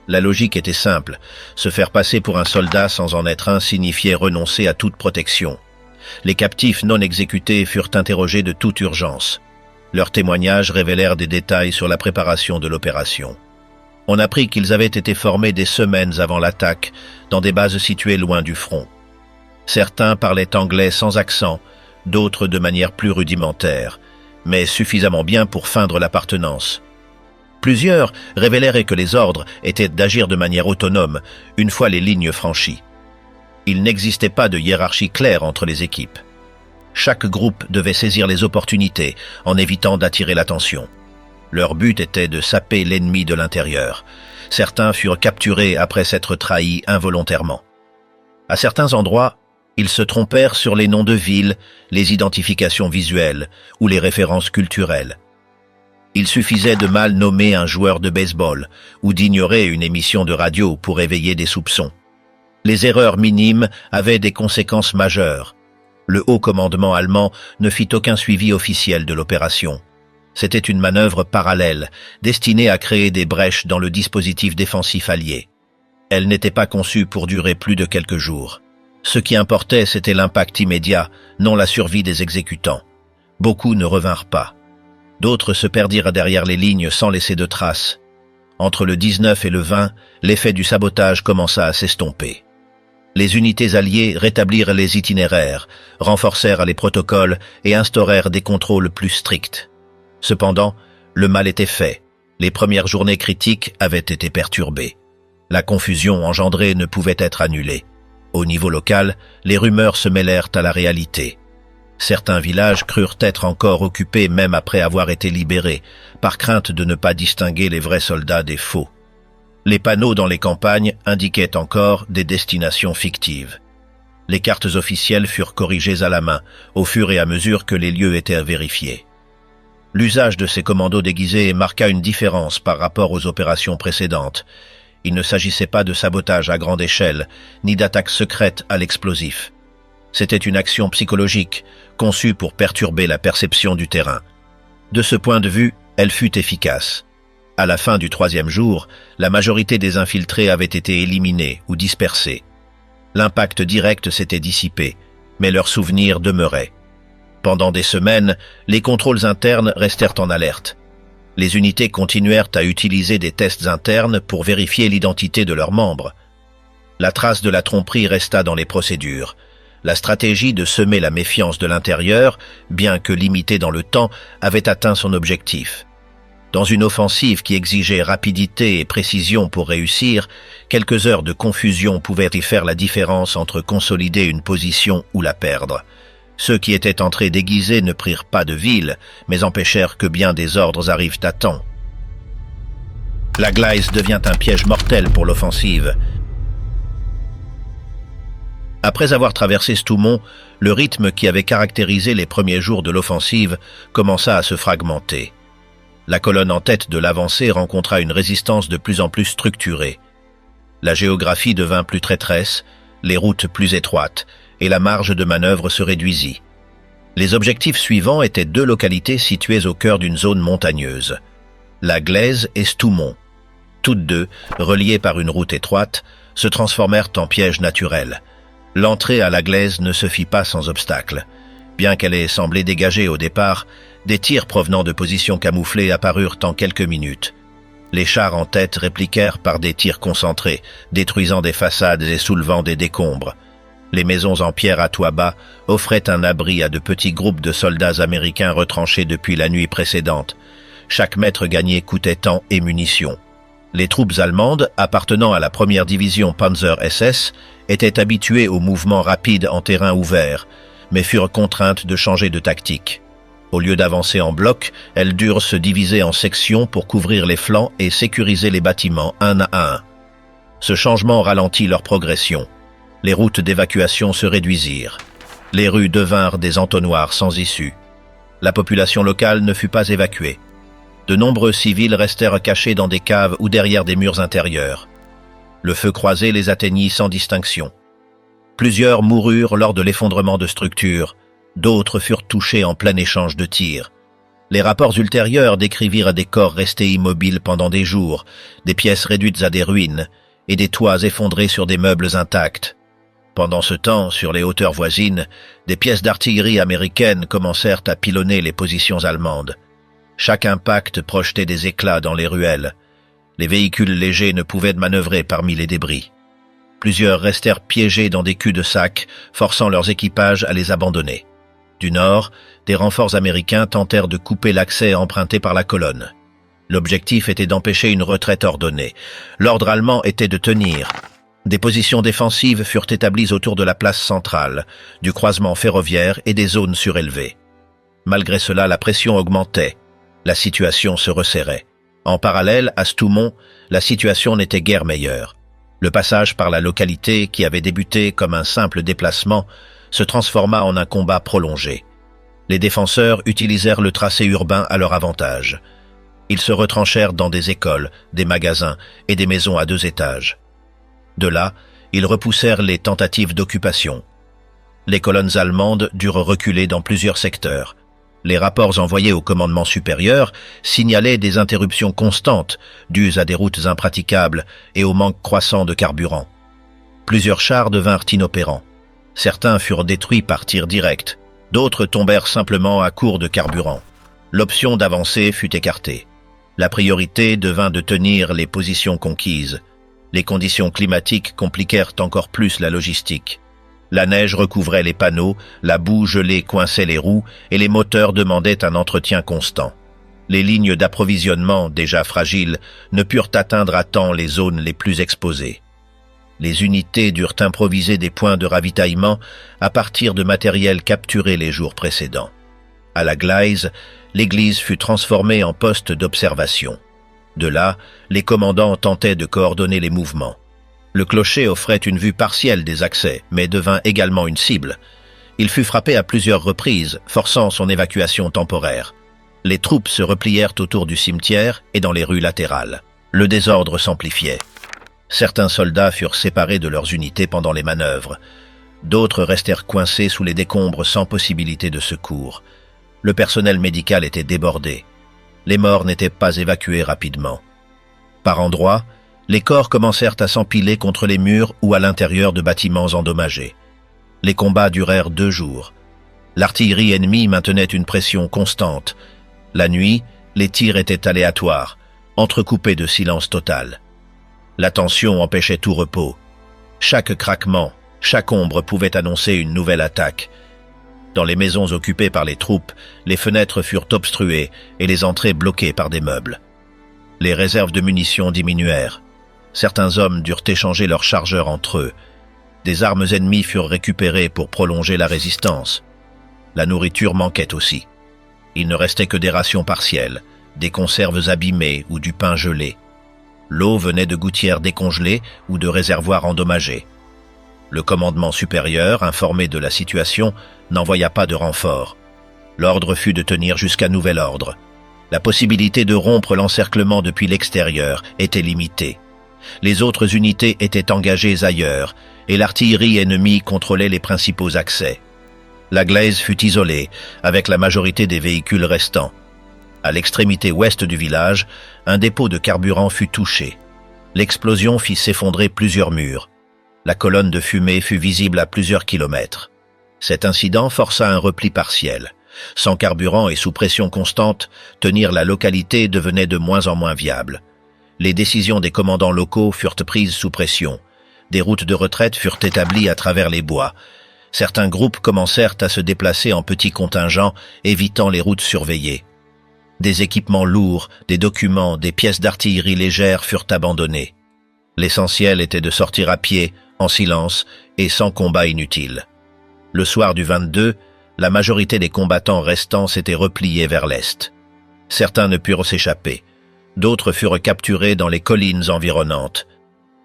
La logique était simple, se faire passer pour un soldat sans en être un signifiait renoncer à toute protection. Les captifs non exécutés furent interrogés de toute urgence. Leurs témoignages révélèrent des détails sur la préparation de l'opération. On apprit qu'ils avaient été formés des semaines avant l'attaque, dans des bases situées loin du front. Certains parlaient anglais sans accent, d'autres de manière plus rudimentaire, mais suffisamment bien pour feindre l'appartenance. Plusieurs révélèrent que les ordres étaient d'agir de manière autonome, une fois les lignes franchies. Il n'existait pas de hiérarchie claire entre les équipes. Chaque groupe devait saisir les opportunités en évitant d'attirer l'attention. Leur but était de saper l'ennemi de l'intérieur. Certains furent capturés après s'être trahis involontairement. À certains endroits, ils se trompèrent sur les noms de villes, les identifications visuelles ou les références culturelles. Il suffisait de mal nommer un joueur de baseball ou d'ignorer une émission de radio pour éveiller des soupçons. Les erreurs minimes avaient des conséquences majeures. Le haut commandement allemand ne fit aucun suivi officiel de l'opération. C'était une manœuvre parallèle, destinée à créer des brèches dans le dispositif défensif allié. Elle n'était pas conçue pour durer plus de quelques jours. Ce qui importait, c'était l'impact immédiat, non la survie des exécutants. Beaucoup ne revinrent pas. D'autres se perdirent derrière les lignes sans laisser de traces. Entre le 19 et le 20, l'effet du sabotage commença à s'estomper. Les unités alliées rétablirent les itinéraires, renforcèrent les protocoles et instaurèrent des contrôles plus stricts. Cependant, le mal était fait. Les premières journées critiques avaient été perturbées. La confusion engendrée ne pouvait être annulée. Au niveau local, les rumeurs se mêlèrent à la réalité. Certains villages crurent être encore occupés même après avoir été libérés, par crainte de ne pas distinguer les vrais soldats des faux. Les panneaux dans les campagnes indiquaient encore des destinations fictives. Les cartes officielles furent corrigées à la main, au fur et à mesure que les lieux étaient vérifiés. L'usage de ces commandos déguisés marqua une différence par rapport aux opérations précédentes. Il ne s'agissait pas de sabotage à grande échelle, ni d'attaque secrète à l'explosif. C'était une action psychologique, conçue pour perturber la perception du terrain. De ce point de vue, elle fut efficace. À la fin du 3e jour, la majorité des infiltrés avaient été éliminés ou dispersés. L'impact direct s'était dissipé, mais leurs souvenirs demeuraient. Pendant des semaines, les contrôles internes restèrent en alerte. Les unités continuèrent à utiliser des tests internes pour vérifier l'identité de leurs membres. La trace de la tromperie resta dans les procédures. La stratégie de semer la méfiance de l'intérieur, bien que limitée dans le temps, avait atteint son objectif. Dans une offensive qui exigeait rapidité et précision pour réussir, quelques heures de confusion pouvaient y faire la différence entre consolider une position ou la perdre. Ceux qui étaient entrés déguisés ne prirent pas de ville, mais empêchèrent que bien des ordres arrivent à temps. La Gleise devient un piège mortel pour l'offensive. Après avoir traversé Stoumont, le rythme qui avait caractérisé les premiers jours de l'offensive commença à se fragmenter. La colonne en tête de l'avancée rencontra une résistance de plus en plus structurée. La géographie devint plus traîtresse, les routes plus étroites, et la marge de manœuvre se réduisit. Les objectifs suivants étaient 2 localités situées au cœur d'une zone montagneuse, la Gleise et Stoumont. Toutes deux, reliées par une route étroite, se transformèrent en pièges naturels. L'entrée à la Gleise ne se fit pas sans obstacle. Bien qu'elle ait semblé dégagée au départ, des tirs provenant de positions camouflées apparurent en quelques minutes. Les chars en tête répliquèrent par des tirs concentrés, détruisant des façades et soulevant des décombres. Les maisons en pierre à toit bas offraient un abri à de petits groupes de soldats américains retranchés depuis la nuit précédente. Chaque mètre gagné coûtait temps et munitions. Les troupes allemandes, appartenant à la première division Panzer SS, étaient habituées aux mouvements rapides en terrain ouvert, mais furent contraintes de changer de tactique. Au lieu d'avancer en bloc, elles durent se diviser en sections pour couvrir les flancs et sécuriser les bâtiments un à un. Ce changement ralentit leur progression. Les routes d'évacuation se réduisirent. Les rues devinrent des entonnoirs sans issue. La population locale ne fut pas évacuée. De nombreux civils restèrent cachés dans des caves ou derrière des murs intérieurs. Le feu croisé les atteignit sans distinction. Plusieurs moururent lors de l'effondrement de structures, d'autres furent touchés en plein échange de tirs. Les rapports ultérieurs décrivirent des corps restés immobiles pendant des jours, des pièces réduites à des ruines et des toits effondrés sur des meubles intacts. Pendant ce temps, sur les hauteurs voisines, des pièces d'artillerie américaines commencèrent à pilonner les positions allemandes. Chaque impact projetait des éclats dans les ruelles. Les véhicules légers ne pouvaient manœuvrer parmi les débris. Plusieurs restèrent piégés dans des culs-de-sac, forçant leurs équipages à les abandonner. Du nord, des renforts américains tentèrent de couper l'accès emprunté par la colonne. L'objectif était d'empêcher une retraite ordonnée. L'ordre allemand était de tenir. Des positions défensives furent établies autour de la place centrale, du croisement ferroviaire et des zones surélevées. Malgré cela, la pression augmentait. La situation se resserrait. En parallèle, à Stoumont, la situation n'était guère meilleure. Le passage par la localité, qui avait débuté comme un simple déplacement, se transforma en un combat prolongé. Les défenseurs utilisèrent le tracé urbain à leur avantage. Ils se retranchèrent dans des écoles, des magasins et des maisons à 2 étages. De là, ils repoussèrent les tentatives d'occupation. Les colonnes allemandes durent reculer dans plusieurs secteurs. Les rapports envoyés au commandement supérieur signalaient des interruptions constantes dues à des routes impraticables et au manque croissant de carburant. Plusieurs chars devinrent inopérants. Certains furent détruits par tir direct, d'autres tombèrent simplement à court de carburant. L'option d'avancer fut écartée. La priorité devint de tenir les positions conquises. Les conditions climatiques compliquèrent encore plus la logistique. La neige recouvrait les panneaux, la boue gelée coinçait les roues et les moteurs demandaient un entretien constant. Les lignes d'approvisionnement, déjà fragiles, ne purent atteindre à temps les zones les plus exposées. Les unités durent improviser des points de ravitaillement à partir de matériel capturé les jours précédents. À la Gleise, l'église fut transformée en poste d'observation. De là, les commandants tentaient de coordonner les mouvements. Le clocher offrait une vue partielle des accès, mais devint également une cible. Il fut frappé à plusieurs reprises, forçant son évacuation temporaire. Les troupes se replièrent autour du cimetière et dans les rues latérales. Le désordre s'amplifiait. Certains soldats furent séparés de leurs unités pendant les manœuvres. D'autres restèrent coincés sous les décombres sans possibilité de secours. Le personnel médical était débordé. Les morts n'étaient pas évacués rapidement. Par endroits, les corps commencèrent à s'empiler contre les murs ou à l'intérieur de bâtiments endommagés. Les combats durèrent 2 jours. L'artillerie ennemie maintenait une pression constante. La nuit, les tirs étaient aléatoires, entrecoupés de silence total. La tension empêchait tout repos. Chaque craquement, chaque ombre pouvait annoncer une nouvelle attaque. Dans les maisons occupées par les troupes, les fenêtres furent obstruées et les entrées bloquées par des meubles. Les réserves de munitions diminuèrent. Certains hommes durent échanger leurs chargeurs entre eux. Des armes ennemies furent récupérées pour prolonger la résistance. La nourriture manquait aussi. Il ne restait que des rations partielles, des conserves abîmées ou du pain gelé. L'eau venait de gouttières décongelées ou de réservoirs endommagés. Le commandement supérieur, informé de la situation, n'envoya pas de renfort. L'ordre fut de tenir jusqu'à nouvel ordre. La possibilité de rompre l'encerclement depuis l'extérieur était limitée. Les autres unités étaient engagées ailleurs, et l'artillerie ennemie contrôlait les principaux accès. La glaise fut isolée, avec la majorité des véhicules restants. À l'extrémité ouest du village, un dépôt de carburant fut touché. L'explosion fit s'effondrer plusieurs murs. La colonne de fumée fut visible à plusieurs kilomètres. Cet incident força un repli partiel. Sans carburant et sous pression constante, tenir la localité devenait de moins en moins viable. Les décisions des commandants locaux furent prises sous pression. Des routes de retraite furent établies à travers les bois. Certains groupes commencèrent à se déplacer en petits contingents, évitant les routes surveillées. Des équipements lourds, des documents, des pièces d'artillerie légère furent abandonnés. L'essentiel était de sortir à pied, en silence et sans combat inutile. Le soir du 22, la majorité des combattants restants s'étaient repliés vers l'est. Certains ne purent s'échapper. D'autres furent capturés dans les collines environnantes.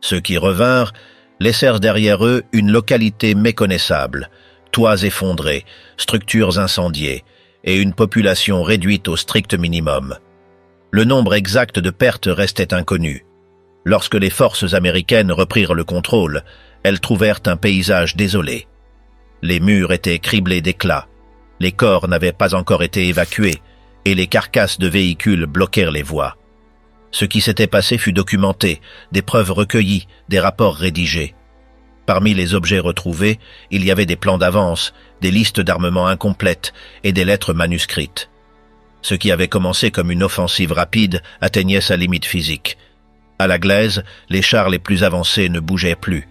Ceux qui revinrent laissèrent derrière eux une localité méconnaissable, toits effondrés, structures incendiées et une population réduite au strict minimum. Le nombre exact de pertes restait inconnu. Lorsque les forces américaines reprirent le contrôle, elles trouvèrent un paysage désolé. Les murs étaient criblés d'éclats, les corps n'avaient pas encore été évacués et les carcasses de véhicules bloquèrent les voies. Ce qui s'était passé fut documenté, des preuves recueillies, des rapports rédigés. Parmi les objets retrouvés, il y avait des plans d'avance, des listes d'armements incomplètes et des lettres manuscrites. Ce qui avait commencé comme une offensive rapide atteignait sa limite physique. À la glaise, les chars les plus avancés ne bougeaient plus.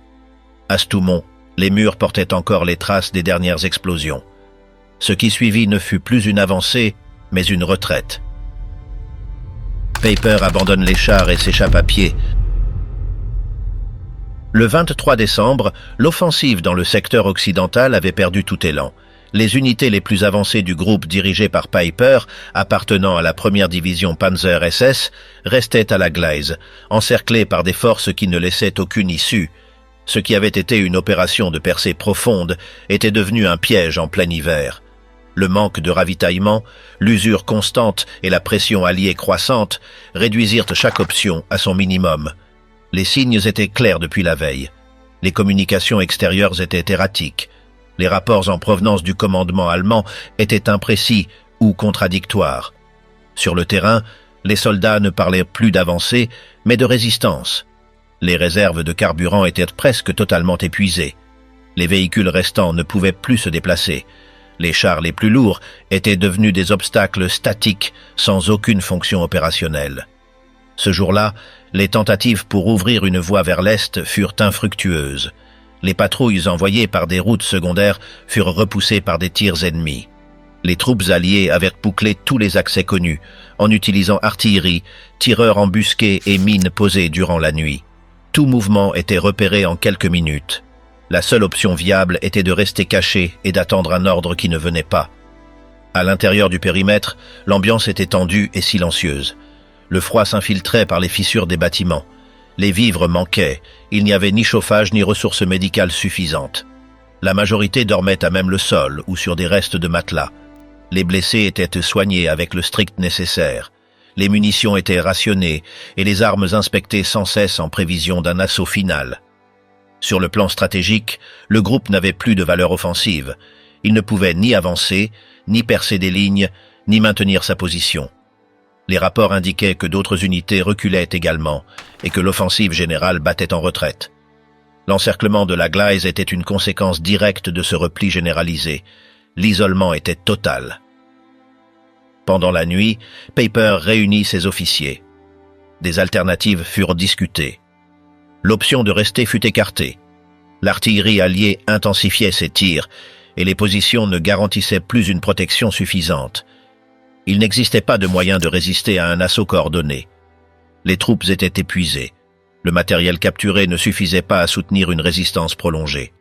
À Stoumont, les murs portaient encore les traces des dernières explosions. Ce qui suivit ne fut plus une avancée, mais une retraite. Peiper abandonne les chars et s'échappe à pied. Le 23 décembre, l'offensive dans le secteur occidental avait perdu tout élan. Les unités les plus avancées du groupe dirigé par Peiper, appartenant à la première division Panzer SS, restaient à la Gleise, encerclées par des forces qui ne laissaient aucune issue. Ce qui avait été une opération de percée profonde était devenu un piège en plein hiver. Le manque de ravitaillement, l'usure constante et la pression alliée croissante réduisirent chaque option à son minimum. Les signes étaient clairs depuis la veille. Les communications extérieures étaient erratiques. Les rapports en provenance du commandement allemand étaient imprécis ou contradictoires. Sur le terrain, les soldats ne parlaient plus d'avancée, mais de résistance. Les réserves de carburant étaient presque totalement épuisées. Les véhicules restants ne pouvaient plus se déplacer. Les chars les plus lourds étaient devenus des obstacles statiques sans aucune fonction opérationnelle. Ce jour-là, les tentatives pour ouvrir une voie vers l'Est furent infructueuses. Les patrouilles envoyées par des routes secondaires furent repoussées par des tirs ennemis. Les troupes alliées avaient bouclé tous les accès connus, en utilisant artillerie, tireurs embusqués et mines posées durant la nuit. Tout mouvement était repéré en quelques minutes. La seule option viable était de rester caché et d'attendre un ordre qui ne venait pas. À l'intérieur du périmètre, l'ambiance était tendue et silencieuse. Le froid s'infiltrait par les fissures des bâtiments. Les vivres manquaient, il n'y avait ni chauffage ni ressources médicales suffisantes. La majorité dormait à même le sol ou sur des restes de matelas. Les blessés étaient soignés avec le strict nécessaire. Les munitions étaient rationnées et les armes inspectées sans cesse en prévision d'un assaut final. Sur le plan stratégique, le groupe n'avait plus de valeur offensive. Il ne pouvait ni avancer, ni percer des lignes, ni maintenir sa position. Les rapports indiquaient que d'autres unités reculaient également et que l'offensive générale battait en retraite. L'encerclement de la Gleize était une conséquence directe de ce repli généralisé. L'isolement était total. Pendant la nuit, Peiper réunit ses officiers. Des alternatives furent discutées. L'option de rester fut écartée. L'artillerie alliée intensifiait ses tirs et les positions ne garantissaient plus une protection suffisante. Il n'existait pas de moyen de résister à un assaut coordonné. Les troupes étaient épuisées. Le matériel capturé ne suffisait pas à soutenir une résistance prolongée.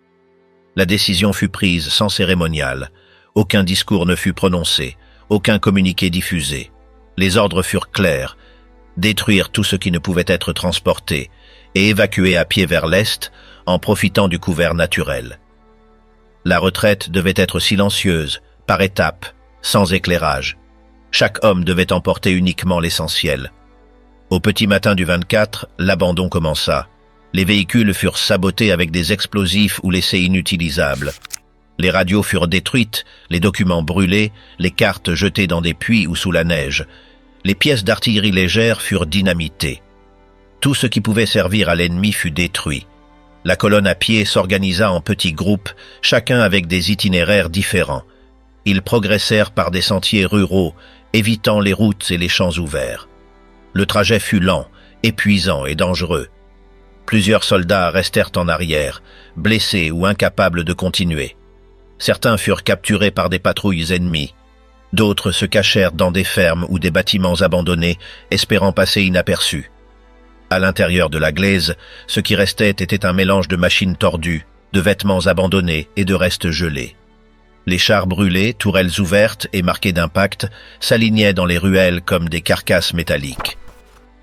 La décision fut prise sans cérémonial. Aucun discours ne fut prononcé, aucun communiqué diffusé. Les ordres furent clairs: détruire tout ce qui ne pouvait être transporté et évacuer à pied vers l'est en profitant du couvert naturel. La retraite devait être silencieuse, par étapes, sans éclairage. Chaque homme devait emporter uniquement l'essentiel. Au petit matin du 24, l'abandon commença. Les véhicules furent sabotés avec des explosifs ou laissés inutilisables. Les radios furent détruites, les documents brûlés, les cartes jetées dans des puits ou sous la neige. Les pièces d'artillerie légère furent dynamitées. Tout ce qui pouvait servir à l'ennemi fut détruit. La colonne à pied s'organisa en petits groupes, chacun avec des itinéraires différents. Ils progressèrent par des sentiers ruraux, évitant les routes et les champs ouverts. Le trajet fut lent, épuisant et dangereux. Plusieurs soldats restèrent en arrière, blessés ou incapables de continuer. Certains furent capturés par des patrouilles ennemies. D'autres se cachèrent dans des fermes ou des bâtiments abandonnés, espérant passer inaperçus. À l'intérieur de la Gleize, ce qui restait était un mélange de machines tordues, de vêtements abandonnés et de restes gelés. Les chars brûlés, tourelles ouvertes et marquées d'impact, s'alignaient dans les ruelles comme des carcasses métalliques.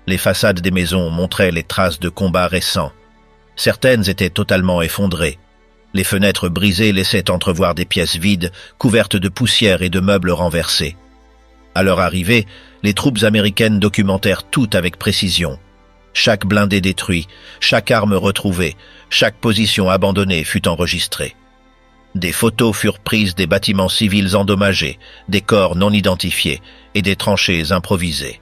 Les façades des maisons montraient les traces de combats récents. Certaines étaient totalement effondrées. Les fenêtres brisées laissaient entrevoir des pièces vides, couvertes de poussière et de meubles renversés. À leur arrivée, les troupes américaines documentèrent tout avec précision. Chaque blindé détruit, chaque arme retrouvée, chaque position abandonnée fut enregistrée. Des photos furent prises des bâtiments civils endommagés, des corps non identifiés et des tranchées improvisées.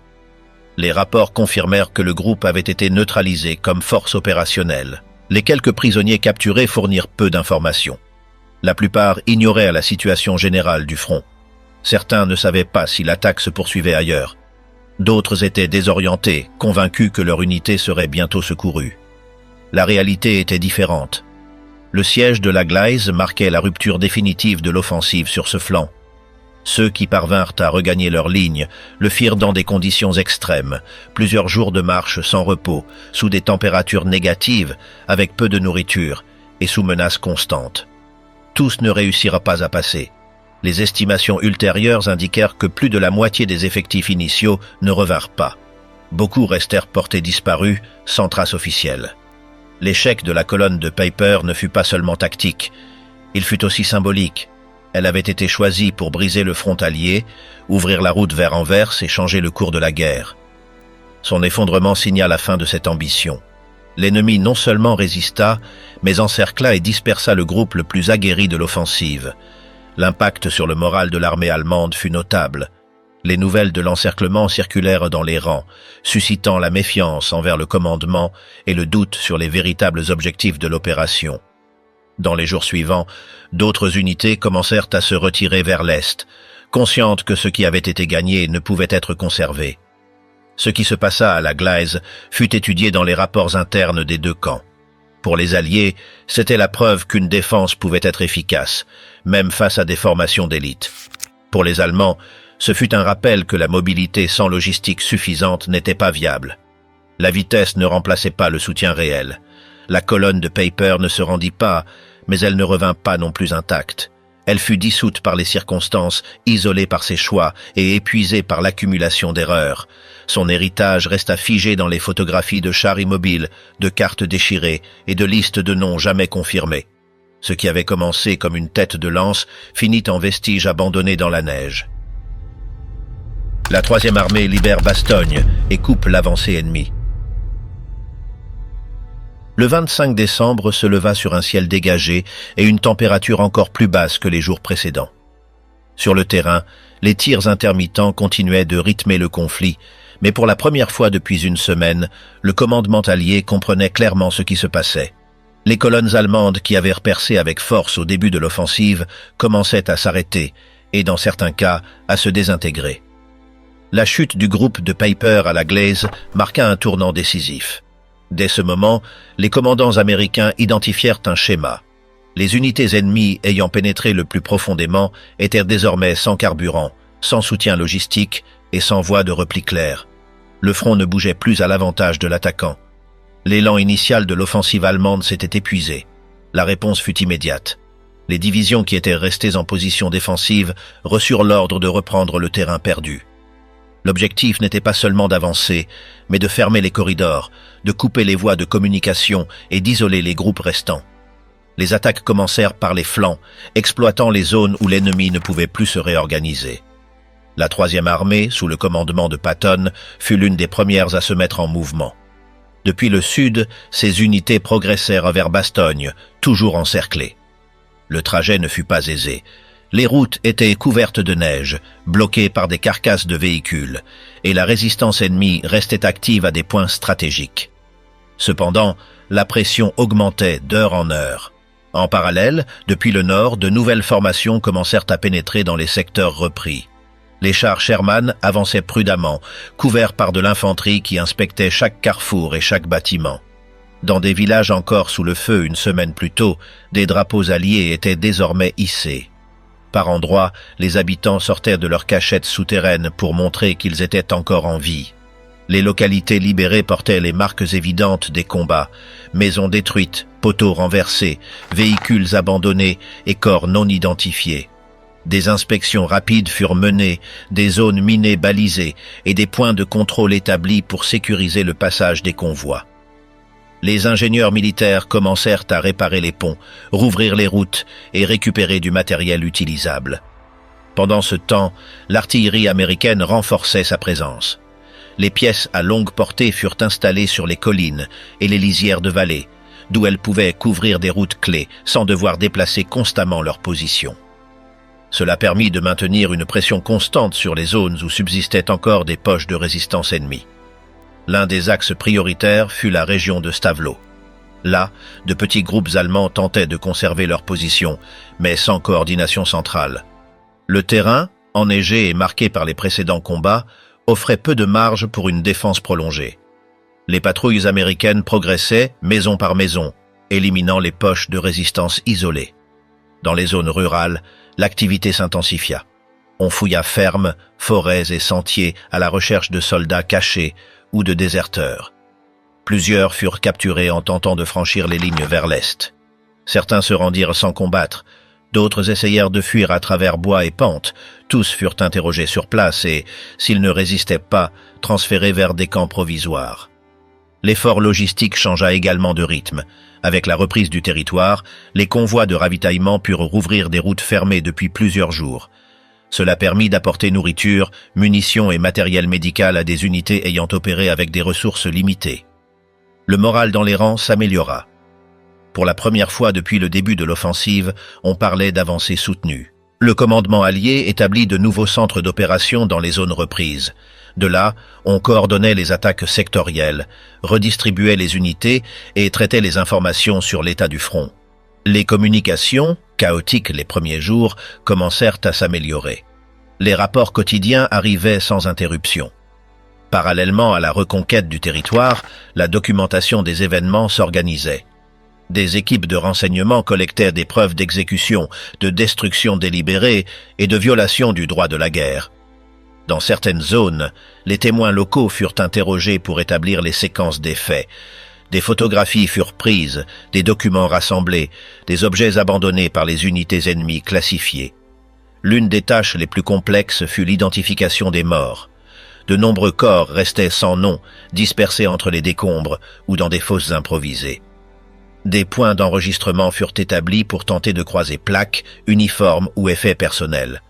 Les rapports confirmèrent que le groupe avait été neutralisé comme force opérationnelle. Les quelques prisonniers capturés fournirent peu d'informations. La plupart ignoraient la situation générale du front. Certains ne savaient pas si l'attaque se poursuivait ailleurs. D'autres étaient désorientés, convaincus que leur unité serait bientôt secourue. La réalité était différente. Le siège de la Gleize marquait la rupture définitive de l'offensive sur ce flanc. Ceux qui parvinrent à regagner leur ligne le firent dans des conditions extrêmes, plusieurs jours de marche sans repos, sous des températures négatives, avec peu de nourriture et sous menace constante. Tous ne réussirent pas à passer. Les estimations ultérieures indiquèrent que plus de la moitié des effectifs initiaux ne revinrent pas. Beaucoup restèrent portés disparus, sans trace officielle. L'échec de la colonne de Peiper ne fut pas seulement tactique, il fut aussi symbolique. Elle avait été choisie pour briser le front allié, ouvrir la route vers Anvers et changer le cours de la guerre. Son effondrement signa la fin de cette ambition. L'ennemi non seulement résista, mais encercla et dispersa le groupe le plus aguerri de l'offensive. L'impact sur le moral de l'armée allemande fut notable. Les nouvelles de l'encerclement circulèrent dans les rangs, suscitant la méfiance envers le commandement et le doute sur les véritables objectifs de l'opération. Dans les jours suivants, d'autres unités commencèrent à se retirer vers l'est, conscientes que ce qui avait été gagné ne pouvait être conservé. Ce qui se passa à la Gleize fut étudié dans les rapports internes des deux camps. Pour les Alliés, c'était la preuve qu'une défense pouvait être efficace, même face à des formations d'élite. Pour les Allemands, ce fut un rappel que la mobilité sans logistique suffisante n'était pas viable. La vitesse ne remplaçait pas le soutien réel. La colonne de Peiper ne se rendit pas, mais elle ne revint pas non plus intacte. Elle fut dissoute par les circonstances, isolée par ses choix et épuisée par l'accumulation d'erreurs. Son héritage resta figé dans les photographies de chars immobiles, de cartes déchirées et de listes de noms jamais confirmés. Ce qui avait commencé comme une tête de lance finit en vestige abandonné dans la neige. La troisième armée libère Bastogne et coupe l'avancée ennemie. Le 25 décembre se leva sur un ciel dégagé et une température encore plus basse que les jours précédents. Sur le terrain, les tirs intermittents continuaient de rythmer le conflit, mais pour la première fois depuis une semaine, le commandement allié comprenait clairement ce qui se passait. Les colonnes allemandes qui avaient percé avec force au début de l'offensive commençaient à s'arrêter et, dans certains cas, à se désintégrer. La chute du groupe de Piper à la Glaise marqua un tournant décisif. Dès ce moment, les commandants américains identifièrent un schéma. Les unités ennemies ayant pénétré le plus profondément étaient désormais sans carburant, sans soutien logistique et sans voie de repli claire. Le front ne bougeait plus à l'avantage de l'attaquant. L'élan initial de l'offensive allemande s'était épuisé. La réponse fut immédiate. Les divisions qui étaient restées en position défensive reçurent l'ordre de reprendre le terrain perdu. L'objectif n'était pas seulement d'avancer, mais de fermer les corridors, de couper les voies de communication et d'isoler les groupes restants. Les attaques commencèrent par les flancs, exploitant les zones où l'ennemi ne pouvait plus se réorganiser. La 3e armée, sous le commandement de Patton, fut l'une des premières à se mettre en mouvement. Depuis le sud, ces unités progressèrent vers Bastogne, toujours encerclées. Le trajet ne fut pas aisé. Les routes étaient couvertes de neige, bloquées par des carcasses de véhicules, et la résistance ennemie restait active à des points stratégiques. Cependant, la pression augmentait d'heure en heure. En parallèle, depuis le nord, de nouvelles formations commencèrent à pénétrer dans les secteurs repris. Les chars Sherman avançaient prudemment, couverts par de l'infanterie qui inspectait chaque carrefour et chaque bâtiment. Dans des villages encore sous le feu une semaine plus tôt, des drapeaux alliés étaient désormais hissés. Par endroits, les habitants sortaient de leurs cachettes souterraines pour montrer qu'ils étaient encore en vie. Les localités libérées portaient les marques évidentes des combats, maisons détruites, poteaux renversés, véhicules abandonnés et corps non identifiés. Des inspections rapides furent menées, des zones minées balisées et des points de contrôle établis pour sécuriser le passage des convois. Les ingénieurs militaires commencèrent à réparer les ponts, rouvrir les routes et récupérer du matériel utilisable. Pendant ce temps, l'artillerie américaine renforçait sa présence. Les pièces à longue portée furent installées sur les collines et les lisières de vallée, d'où elles pouvaient couvrir des routes clés sans devoir déplacer constamment leur position. Cela permit de maintenir une pression constante sur les zones où subsistaient encore des poches de résistance ennemie. L'un des axes prioritaires fut la région de Stavelot. Là, de petits groupes allemands tentaient de conserver leur position, mais sans coordination centrale. Le terrain, enneigé et marqué par les précédents combats, offrait peu de marge pour une défense prolongée. Les patrouilles américaines progressaient maison par maison, éliminant les poches de résistance isolées. Dans les zones rurales, l'activité s'intensifia. On fouilla fermes, forêts et sentiers à la recherche de soldats cachés ou de déserteurs. Plusieurs furent capturés en tentant de franchir les lignes vers l'est. Certains se rendirent sans combattre, d'autres essayèrent de fuir à travers bois et pentes, tous furent interrogés sur place et, s'ils ne résistaient pas, transférés vers des camps provisoires. L'effort logistique changea également de rythme. Avec la reprise du territoire, les convois de ravitaillement purent rouvrir des routes fermées depuis plusieurs jours. Cela permit d'apporter nourriture, munitions et matériel médical à des unités ayant opéré avec des ressources limitées. Le moral dans les rangs s'améliora. Pour la première fois depuis le début de l'offensive, on parlait d'avancées soutenues. Le commandement allié établit de nouveaux centres d'opération dans les zones reprises. De là, on coordonnait les attaques sectorielles, redistribuait les unités et traitait les informations sur l'état du front. Les communications, chaotiques les premiers jours, commencèrent à s'améliorer. Les rapports quotidiens arrivaient sans interruption. Parallèlement à la reconquête du territoire, la documentation des événements s'organisait. Des équipes de renseignement collectaient des preuves d'exécution, de destruction délibérée et de violation du droit de la guerre. Dans certaines zones, les témoins locaux furent interrogés pour établir les séquences des faits. Des photographies furent prises, des documents rassemblés, des objets abandonnés par les unités ennemies classifiés. L'une des tâches les plus complexes fut l'identification des morts. De nombreux corps restaient sans nom, dispersés entre les décombres ou dans des fosses improvisées. Des points d'enregistrement furent établis pour tenter de croiser plaques, uniformes ou effets personnels.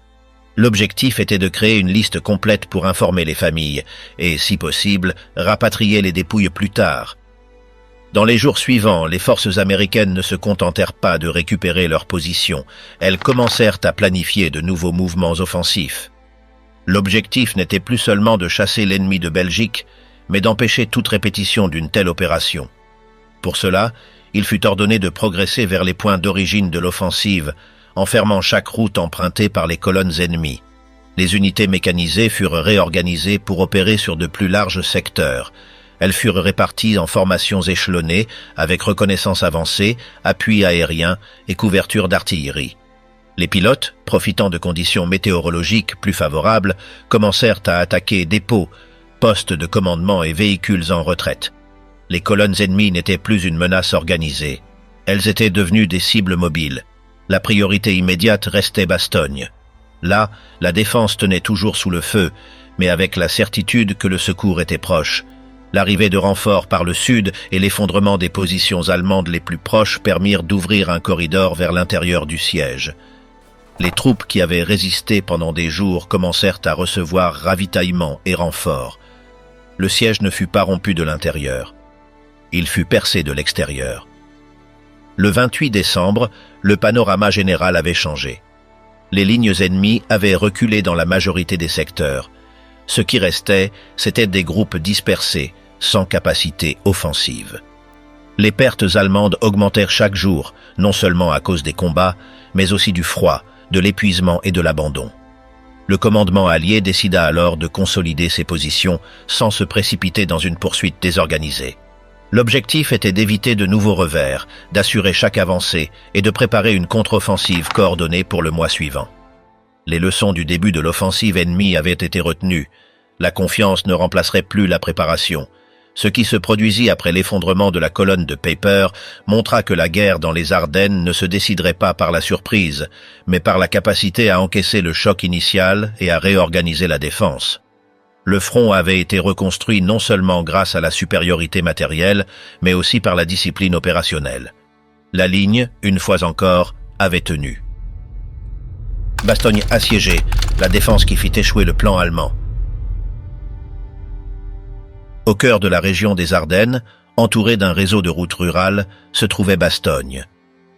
L'objectif était de créer une liste complète pour informer les familles et, si possible, rapatrier les dépouilles plus tard. Dans les jours suivants, les forces américaines ne se contentèrent pas de récupérer leur position, elles commencèrent à planifier de nouveaux mouvements offensifs. L'objectif n'était plus seulement de chasser l'ennemi de Belgique, mais d'empêcher toute répétition d'une telle opération. Pour cela, il fut ordonné de progresser vers les points d'origine de l'offensive, en fermant chaque route empruntée par les colonnes ennemies. Les unités mécanisées furent réorganisées pour opérer sur de plus larges secteurs. Elles furent réparties en formations échelonnées, avec reconnaissance avancée, appui aérien et couverture d'artillerie. Les pilotes, profitant de conditions météorologiques plus favorables, commencèrent à attaquer dépôts, postes de commandement et véhicules en retraite. Les colonnes ennemies n'étaient plus une menace organisée. Elles étaient devenues des cibles mobiles. La priorité immédiate restait Bastogne. Là, la défense tenait toujours sous le feu, mais avec la certitude que le secours était proche. L'arrivée de renforts par le sud et l'effondrement des positions allemandes les plus proches permirent d'ouvrir un corridor vers l'intérieur du siège. Les troupes qui avaient résisté pendant des jours commencèrent à recevoir ravitaillement et renforts. Le siège ne fut pas rompu de l'intérieur. Il fut percé de l'extérieur. Le 28 décembre, le panorama général avait changé. Les lignes ennemies avaient reculé dans la majorité des secteurs. Ce qui restait, c'étaient des groupes dispersés, sans capacité offensive. Les pertes allemandes augmentèrent chaque jour, non seulement à cause des combats, mais aussi du froid, de l'épuisement et de l'abandon. Le commandement allié décida alors de consolider ses positions sans se précipiter dans une poursuite désorganisée. L'objectif était d'éviter de nouveaux revers, d'assurer chaque avancée et de préparer une contre-offensive coordonnée pour le mois suivant. Les leçons du début de l'offensive ennemie avaient été retenues. La confiance ne remplacerait plus la préparation. Ce qui se produisit après l'effondrement de la colonne de Paper montra que la guerre dans les Ardennes ne se déciderait pas par la surprise, mais par la capacité à encaisser le choc initial et à réorganiser la défense. Le front avait été reconstruit non seulement grâce à la supériorité matérielle, mais aussi par la discipline opérationnelle. La ligne, une fois encore, avait tenu. Bastogne assiégée, la défense qui fit échouer le plan allemand. Au cœur de la région des Ardennes, entourée d'un réseau de routes rurales, se trouvait Bastogne.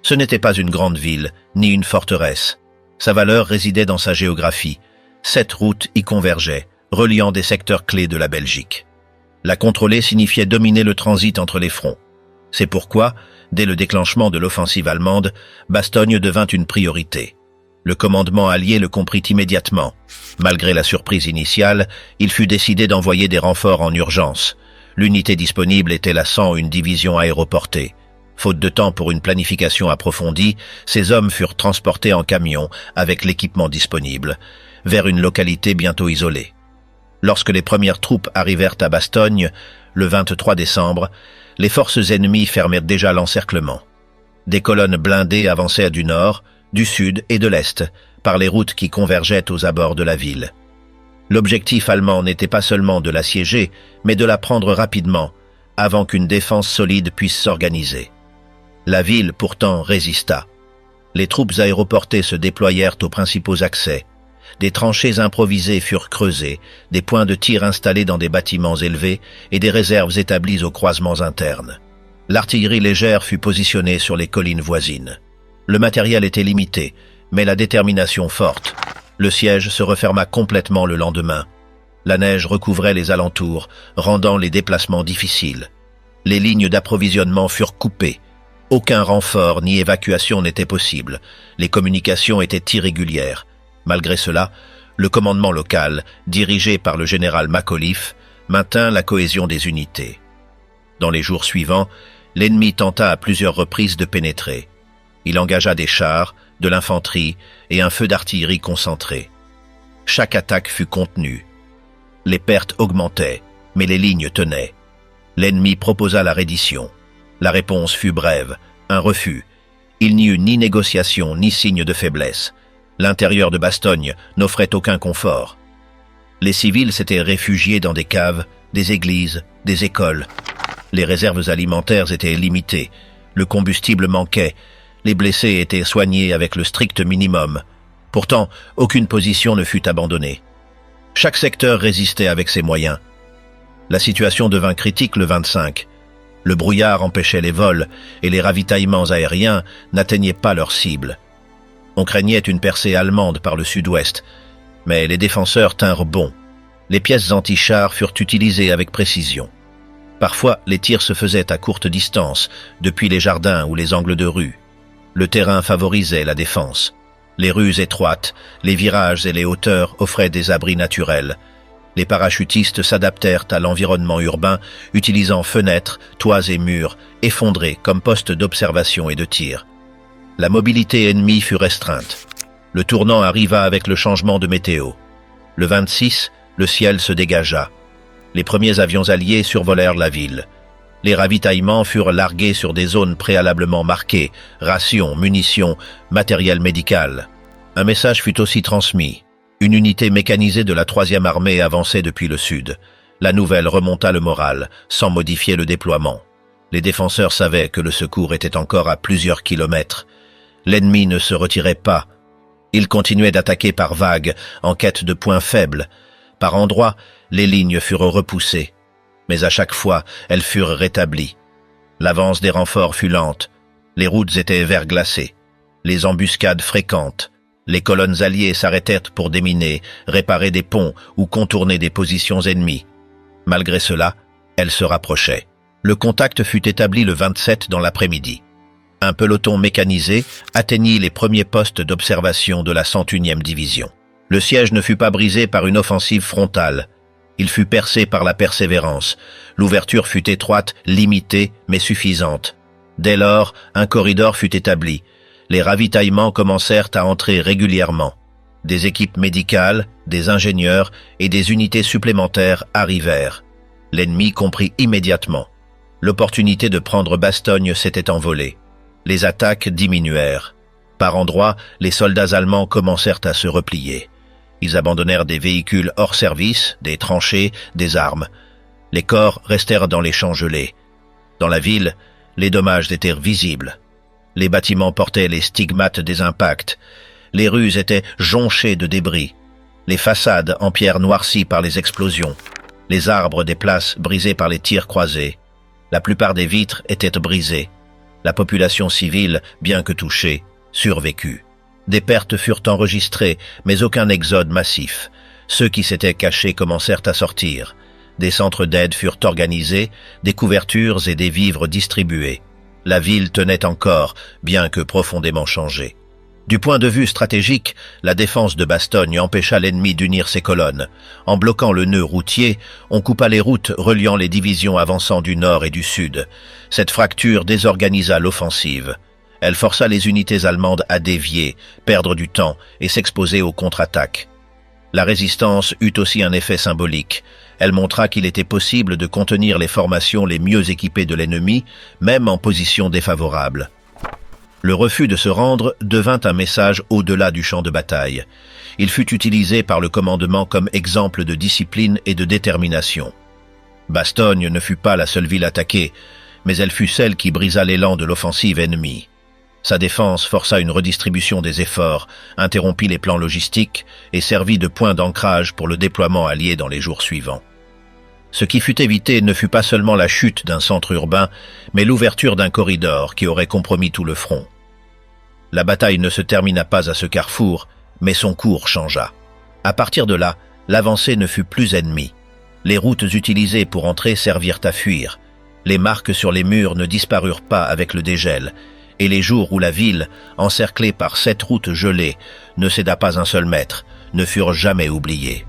Ce n'était pas une grande ville, ni une forteresse. Sa valeur résidait dans sa géographie. 7 routes y convergeaient, reliant des secteurs clés de la Belgique. La contrôler signifiait dominer le transit entre les fronts. C'est pourquoi, dès le déclenchement de l'offensive allemande, Bastogne devint une priorité. Le commandement allié le comprit immédiatement. Malgré la surprise initiale, il fut décidé d'envoyer des renforts en urgence. L'unité disponible était la 101 division aéroportée. Faute de temps pour une planification approfondie, ces hommes furent transportés en camion, avec l'équipement disponible, vers une localité bientôt isolée. Lorsque les premières troupes arrivèrent à Bastogne, le 23 décembre, les forces ennemies fermèrent déjà l'encerclement. Des colonnes blindées avançèrent du nord, du sud et de l'est, par les routes qui convergeaient aux abords de la ville. L'objectif allemand n'était pas seulement de l'assiéger, mais de la prendre rapidement, avant qu'une défense solide puisse s'organiser. La ville, pourtant, résista. Les troupes aéroportées se déployèrent aux principaux accès. Des tranchées improvisées furent creusées, des points de tir installés dans des bâtiments élevés et des réserves établies aux croisements internes. L'artillerie légère fut positionnée sur les collines voisines. Le matériel était limité, mais la détermination forte. Le siège se referma complètement le lendemain. La neige recouvrait les alentours, rendant les déplacements difficiles. Les lignes d'approvisionnement furent coupées. Aucun renfort ni évacuation n'était possible. Les communications étaient irrégulières. Malgré cela, le commandement local, dirigé par le général Macauliffe, maintint la cohésion des unités. Dans les jours suivants, l'ennemi tenta à plusieurs reprises de pénétrer. Il engagea des chars, de l'infanterie et un feu d'artillerie concentré. Chaque attaque fut contenue. Les pertes augmentaient, mais les lignes tenaient. L'ennemi proposa la reddition. La réponse fut brève, un refus. Il n'y eut ni négociation ni signe de faiblesse. L'intérieur de Bastogne n'offrait aucun confort. Les civils s'étaient réfugiés dans des caves, des églises, des écoles. Les réserves alimentaires étaient limitées. Le combustible manquait. Les blessés étaient soignés avec le strict minimum. Pourtant, aucune position ne fut abandonnée. Chaque secteur résistait avec ses moyens. La situation devint critique le 25. Le brouillard empêchait les vols et les ravitaillements aériens n'atteignaient pas leur cible. On craignait une percée allemande par le sud-ouest, mais les défenseurs tinrent bon. Les pièces anti-chars furent utilisées avec précision. Parfois, les tirs se faisaient à courte distance, depuis les jardins ou les angles de rue. Le terrain favorisait la défense. Les rues étroites, les virages et les hauteurs offraient des abris naturels. Les parachutistes s'adaptèrent à l'environnement urbain, utilisant fenêtres, toits et murs, effondrés comme postes d'observation et de tir. La mobilité ennemie fut restreinte. Le tournant arriva avec le changement de météo. Le 26, le ciel se dégagea. Les premiers avions alliés survolèrent la ville. Les ravitaillements furent largués sur des zones préalablement marquées, rations, munitions, matériel médical. Un message fut aussi transmis. Une unité mécanisée de la 3e armée avançait depuis le sud. La nouvelle remonta le moral, sans modifier le déploiement. Les défenseurs savaient que le secours était encore à plusieurs kilomètres. L'ennemi ne se retirait pas. Il continuait d'attaquer par vagues, en quête de points faibles. Par endroits, les lignes furent repoussées. Mais à chaque fois, elles furent rétablies. L'avance des renforts fut lente. Les routes étaient verglacées. Les embuscades fréquentes. Les colonnes alliées s'arrêtèrent pour déminer, réparer des ponts ou contourner des positions ennemies. Malgré cela, elles se rapprochaient. Le contact fut établi le 27 dans l'après-midi. Un peloton mécanisé atteignit les premiers postes d'observation de la 101e division. Le siège ne fut pas brisé par une offensive frontale. Il fut percé par la persévérance. L'ouverture fut étroite, limitée, mais suffisante. Dès lors, un corridor fut établi. Les ravitaillements commencèrent à entrer régulièrement. Des équipes médicales, des ingénieurs et des unités supplémentaires arrivèrent. L'ennemi comprit immédiatement. L'opportunité de prendre Bastogne s'était envolée. Les attaques diminuèrent. Par endroits, les soldats allemands commencèrent à se replier. Ils abandonnèrent des véhicules hors service, des tranchées, des armes. Les corps restèrent dans les champs gelés. Dans la ville, les dommages étaient visibles. Les bâtiments portaient les stigmates des impacts. Les rues étaient jonchées de débris. Les façades en pierre noircies par les explosions. Les arbres des places brisés par les tirs croisés. La plupart des vitres étaient brisées. La population civile, bien que touchée, survécut. Des pertes furent enregistrées, mais aucun exode massif. Ceux qui s'étaient cachés commencèrent à sortir. Des centres d'aide furent organisés, des couvertures et des vivres distribués. La ville tenait encore, bien que profondément changée. Du point de vue stratégique, la défense de Bastogne empêcha l'ennemi d'unir ses colonnes. En bloquant le nœud routier, on coupa les routes reliant les divisions avançant du nord et du sud. Cette fracture désorganisa l'offensive. Elle força les unités allemandes à dévier, perdre du temps et s'exposer aux contre-attaques. La résistance eut aussi un effet symbolique. Elle montra qu'il était possible de contenir les formations les mieux équipées de l'ennemi, même en position défavorable. Le refus de se rendre devint un message au-delà du champ de bataille. Il fut utilisé par le commandement comme exemple de discipline et de détermination. Bastogne ne fut pas la seule ville attaquée, mais elle fut celle qui brisa l'élan de l'offensive ennemie. Sa défense força une redistribution des efforts, interrompit les plans logistiques et servit de point d'ancrage pour le déploiement allié dans les jours suivants. Ce qui fut évité ne fut pas seulement la chute d'un centre urbain, mais l'ouverture d'un corridor qui aurait compromis tout le front. La bataille ne se termina pas à ce carrefour, mais son cours changea. À partir de là, l'avancée ne fut plus ennemie. Les routes utilisées pour entrer servirent à fuir. Les marques sur les murs ne disparurent pas avec le dégel, et les jours où la ville, encerclée par 7 routes gelées, ne céda pas un seul mètre, ne furent jamais oubliés.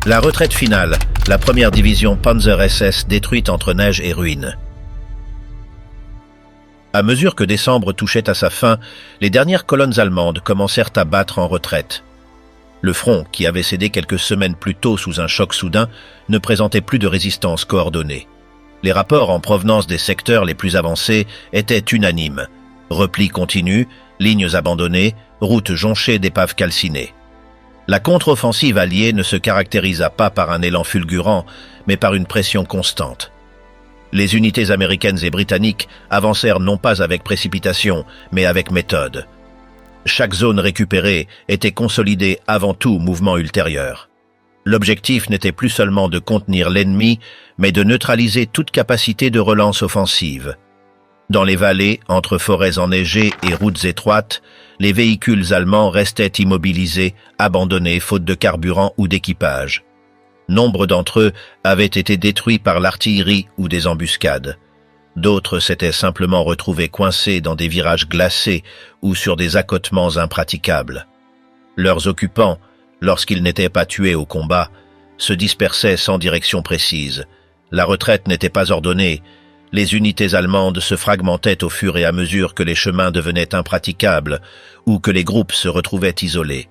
La retraite finale, la première division Panzer SS détruite entre neige et ruines. À mesure que décembre touchait à sa fin, les dernières colonnes allemandes commencèrent à battre en retraite. Le front, qui avait cédé quelques semaines plus tôt sous un choc soudain, ne présentait plus de résistance coordonnée. Les rapports en provenance des secteurs les plus avancés étaient unanimes. Repli continu, lignes abandonnées, routes jonchées d'épaves calcinées. La contre-offensive alliée ne se caractérisa pas par un élan fulgurant, mais par une pression constante. Les unités américaines et britanniques avancèrent non pas avec précipitation, mais avec méthode. Chaque zone récupérée était consolidée avant tout mouvement ultérieur. L'objectif n'était plus seulement de contenir l'ennemi, mais de neutraliser toute capacité de relance offensive. Dans les vallées, entre forêts enneigées et routes étroites, les véhicules allemands restaient immobilisés, abandonnés faute de carburant ou d'équipage. Nombre d'entre eux avaient été détruits par l'artillerie ou des embuscades. D'autres s'étaient simplement retrouvés coincés dans des virages glacés ou sur des accotements impraticables. Leurs occupants, lorsqu'ils n'étaient pas tués au combat, se dispersaient sans direction précise. La retraite n'était pas ordonnée. Les unités allemandes se fragmentaient au fur et à mesure que les chemins devenaient impraticables ou que les groupes se retrouvaient isolés.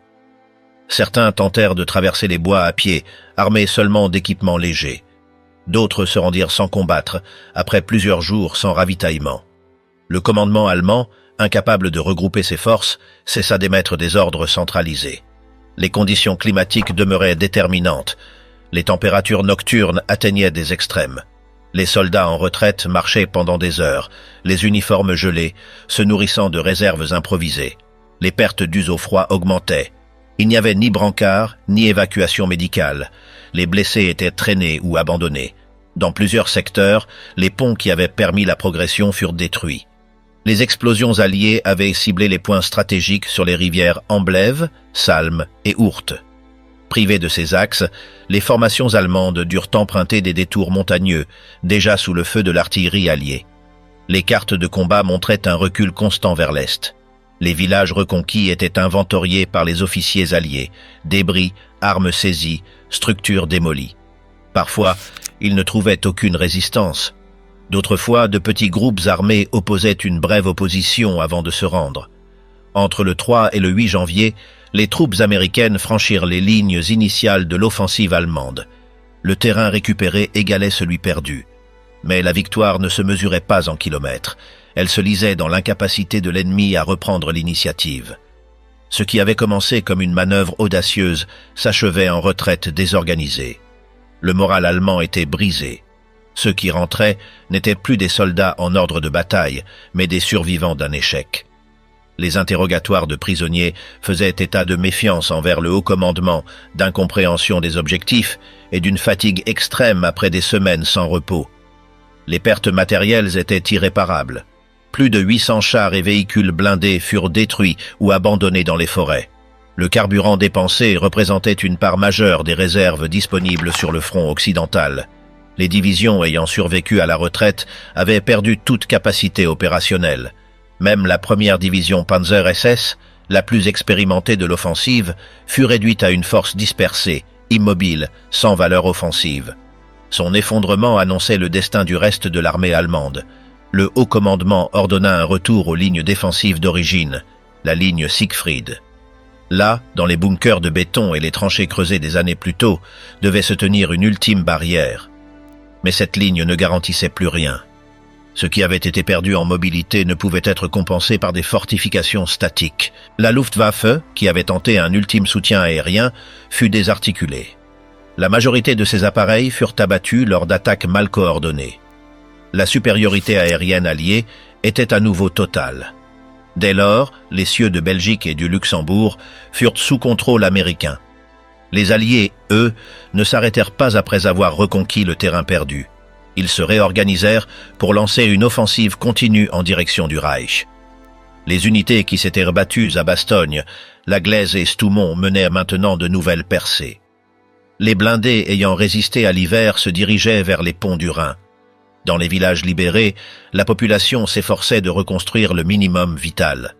Certains tentèrent de traverser les bois à pied, armés seulement d'équipements légers. D'autres se rendirent sans combattre, après plusieurs jours sans ravitaillement. Le commandement allemand, incapable de regrouper ses forces, cessa d'émettre des ordres centralisés. Les conditions climatiques demeuraient déterminantes. Les températures nocturnes atteignaient des extrêmes. Les soldats en retraite marchaient pendant des heures, les uniformes gelés, se nourrissant de réserves improvisées. Les pertes dues au froid augmentaient. Il n'y avait ni brancard, ni évacuation médicale. Les blessés étaient traînés ou abandonnés. Dans plusieurs secteurs, les ponts qui avaient permis la progression furent détruits. Les explosions alliées avaient ciblé les points stratégiques sur les rivières Amblève, Salm et Ourthe. Privées de ces axes, les formations allemandes durent emprunter des détours montagneux, déjà sous le feu de l'artillerie alliée. Les cartes de combat montraient un recul constant vers l'est. Les villages reconquis étaient inventoriés par les officiers alliés, débris, armes saisies, structures démolies. Parfois, ils ne trouvaient aucune résistance. D'autres fois, de petits groupes armés opposaient une brève opposition avant de se rendre. Entre le 3 et le 8 janvier, les troupes américaines franchirent les lignes initiales de l'offensive allemande. Le terrain récupéré égalait celui perdu. Mais la victoire ne se mesurait pas en kilomètres. Elle se lisait dans l'incapacité de l'ennemi à reprendre l'initiative. Ce qui avait commencé comme une manœuvre audacieuse s'achevait en retraite désorganisée. Le moral allemand était brisé. Ceux qui rentraient n'étaient plus des soldats en ordre de bataille, mais des survivants d'un échec. Les interrogatoires de prisonniers faisaient état de méfiance envers le haut commandement, d'incompréhension des objectifs et d'une fatigue extrême après des semaines sans repos. Les pertes matérielles étaient irréparables. Plus de 800 chars et véhicules blindés furent détruits ou abandonnés dans les forêts. Le carburant dépensé représentait une part majeure des réserves disponibles sur le front occidental. Les divisions ayant survécu à la retraite avaient perdu toute capacité opérationnelle. Même la première division Panzer SS, la plus expérimentée de l'offensive, fut réduite à une force dispersée, immobile, sans valeur offensive. Son effondrement annonçait le destin du reste de l'armée allemande. Le haut commandement ordonna un retour aux lignes défensives d'origine, la ligne Siegfried. Là, dans les bunkers de béton et les tranchées creusées des années plus tôt, devait se tenir une ultime barrière. Mais cette ligne ne garantissait plus rien. Ce qui avait été perdu en mobilité ne pouvait être compensé par des fortifications statiques. La Luftwaffe, qui avait tenté un ultime soutien aérien, fut désarticulée. La majorité de ces appareils furent abattus lors d'attaques mal coordonnées. La supériorité aérienne alliée était à nouveau totale. Dès lors, les cieux de Belgique et du Luxembourg furent sous contrôle américain. Les Alliés, eux, ne s'arrêtèrent pas après avoir reconquis le terrain perdu. Ils se réorganisèrent pour lancer une offensive continue en direction du Reich. Les unités qui s'étaient rebattues à Bastogne, la Glaise et Stoumont menaient maintenant de nouvelles percées. Les blindés ayant résisté à l'hiver se dirigeaient vers les ponts du Rhin. Dans les villages libérés, la population s'efforçait de reconstruire le minimum vital.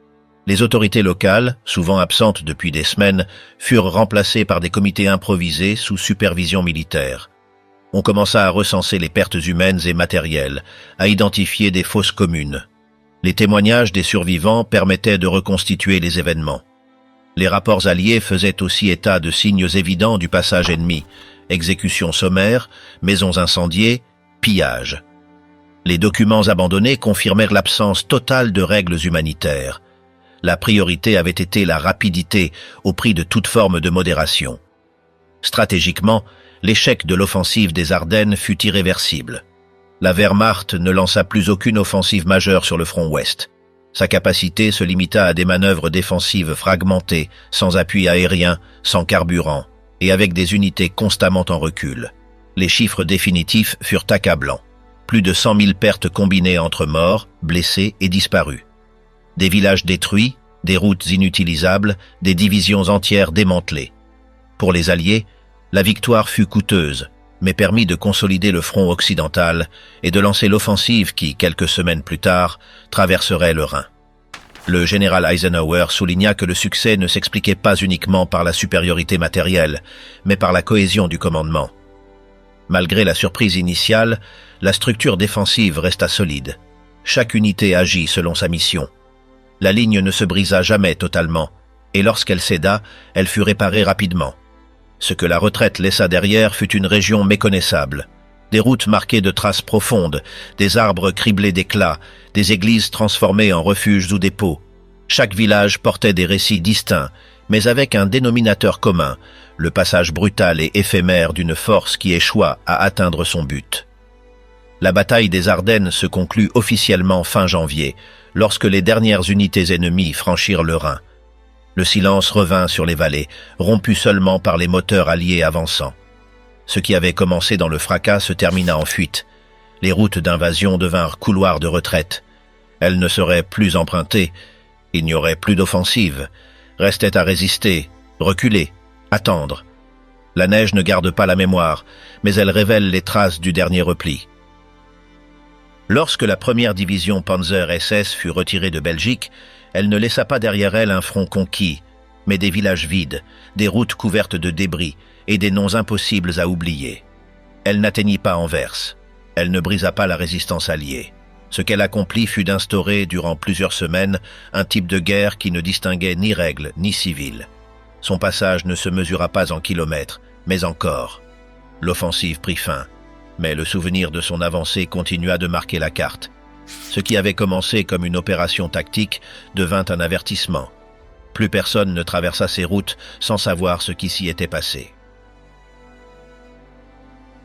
Les autorités locales, souvent absentes depuis des semaines, furent remplacées par des comités improvisés sous supervision militaire. On commença à recenser les pertes humaines et matérielles, à identifier des fosses communes. Les témoignages des survivants permettaient de reconstituer les événements. Les rapports alliés faisaient aussi état de signes évidents du passage ennemi, exécutions sommaires, maisons incendiées, pillages. Les documents abandonnés confirmèrent l'absence totale de règles humanitaires. La priorité avait été la rapidité au prix de toute forme de modération. Stratégiquement, l'échec de l'offensive des Ardennes fut irréversible. La Wehrmacht ne lança plus aucune offensive majeure sur le front ouest. Sa capacité se limita à des manœuvres défensives fragmentées, sans appui aérien, sans carburant. et avec des unités constamment en recul. Les chiffres définitifs furent accablants. Plus de 100 000 pertes combinées entre morts, blessés et disparus. Des villages détruits, des routes inutilisables, des divisions entières démantelées. Pour les Alliés, la victoire fut coûteuse, mais permit de consolider le front occidental et de lancer l'offensive qui, quelques semaines plus tard, traverserait le Rhin. Le général Eisenhower souligna que le succès ne s'expliquait pas uniquement par la supériorité matérielle, mais par la cohésion du commandement. Malgré la surprise initiale, la structure défensive resta solide. Chaque unité agit selon sa mission. La ligne ne se brisa jamais totalement, et lorsqu'elle céda, elle fut réparée rapidement. Ce que la retraite laissa derrière fut une région méconnaissable. Des routes marquées de traces profondes, des arbres criblés d'éclats, des églises transformées en refuges ou dépôts. Chaque village portait des récits distincts, mais avec un dénominateur commun, le passage brutal et éphémère d'une force qui échoua à atteindre son but. La bataille des Ardennes se conclut officiellement fin janvier, lorsque les dernières unités ennemies franchirent le Rhin. Le silence revint sur les vallées, rompu seulement par les moteurs alliés avançant. Ce qui avait commencé dans le fracas se termina en fuite. Les routes d'invasion devinrent couloirs de retraite. Elles ne seraient plus empruntées. Il n'y aurait plus d'offensive. Restait à résister, reculer, attendre. La neige ne garde pas la mémoire, mais elle révèle les traces du dernier repli. Lorsque la première division Panzer SS fut retirée de Belgique, elle ne laissa pas derrière elle un front conquis, mais des villages vides, des routes couvertes de débris et des noms impossibles à oublier. Elle n'atteignit pas Anvers. Elle ne brisa pas la résistance alliée. Ce qu'elle accomplit fut d'instaurer, durant plusieurs semaines, un type de guerre qui ne distinguait ni règles ni civils. Son passage ne se mesura pas en kilomètres, mais en corps. L'offensive prit fin, mais le souvenir de son avancée continua de marquer la carte. Ce qui avait commencé comme une opération tactique devint un avertissement. Plus personne ne traversa ces routes sans savoir ce qui s'y était passé.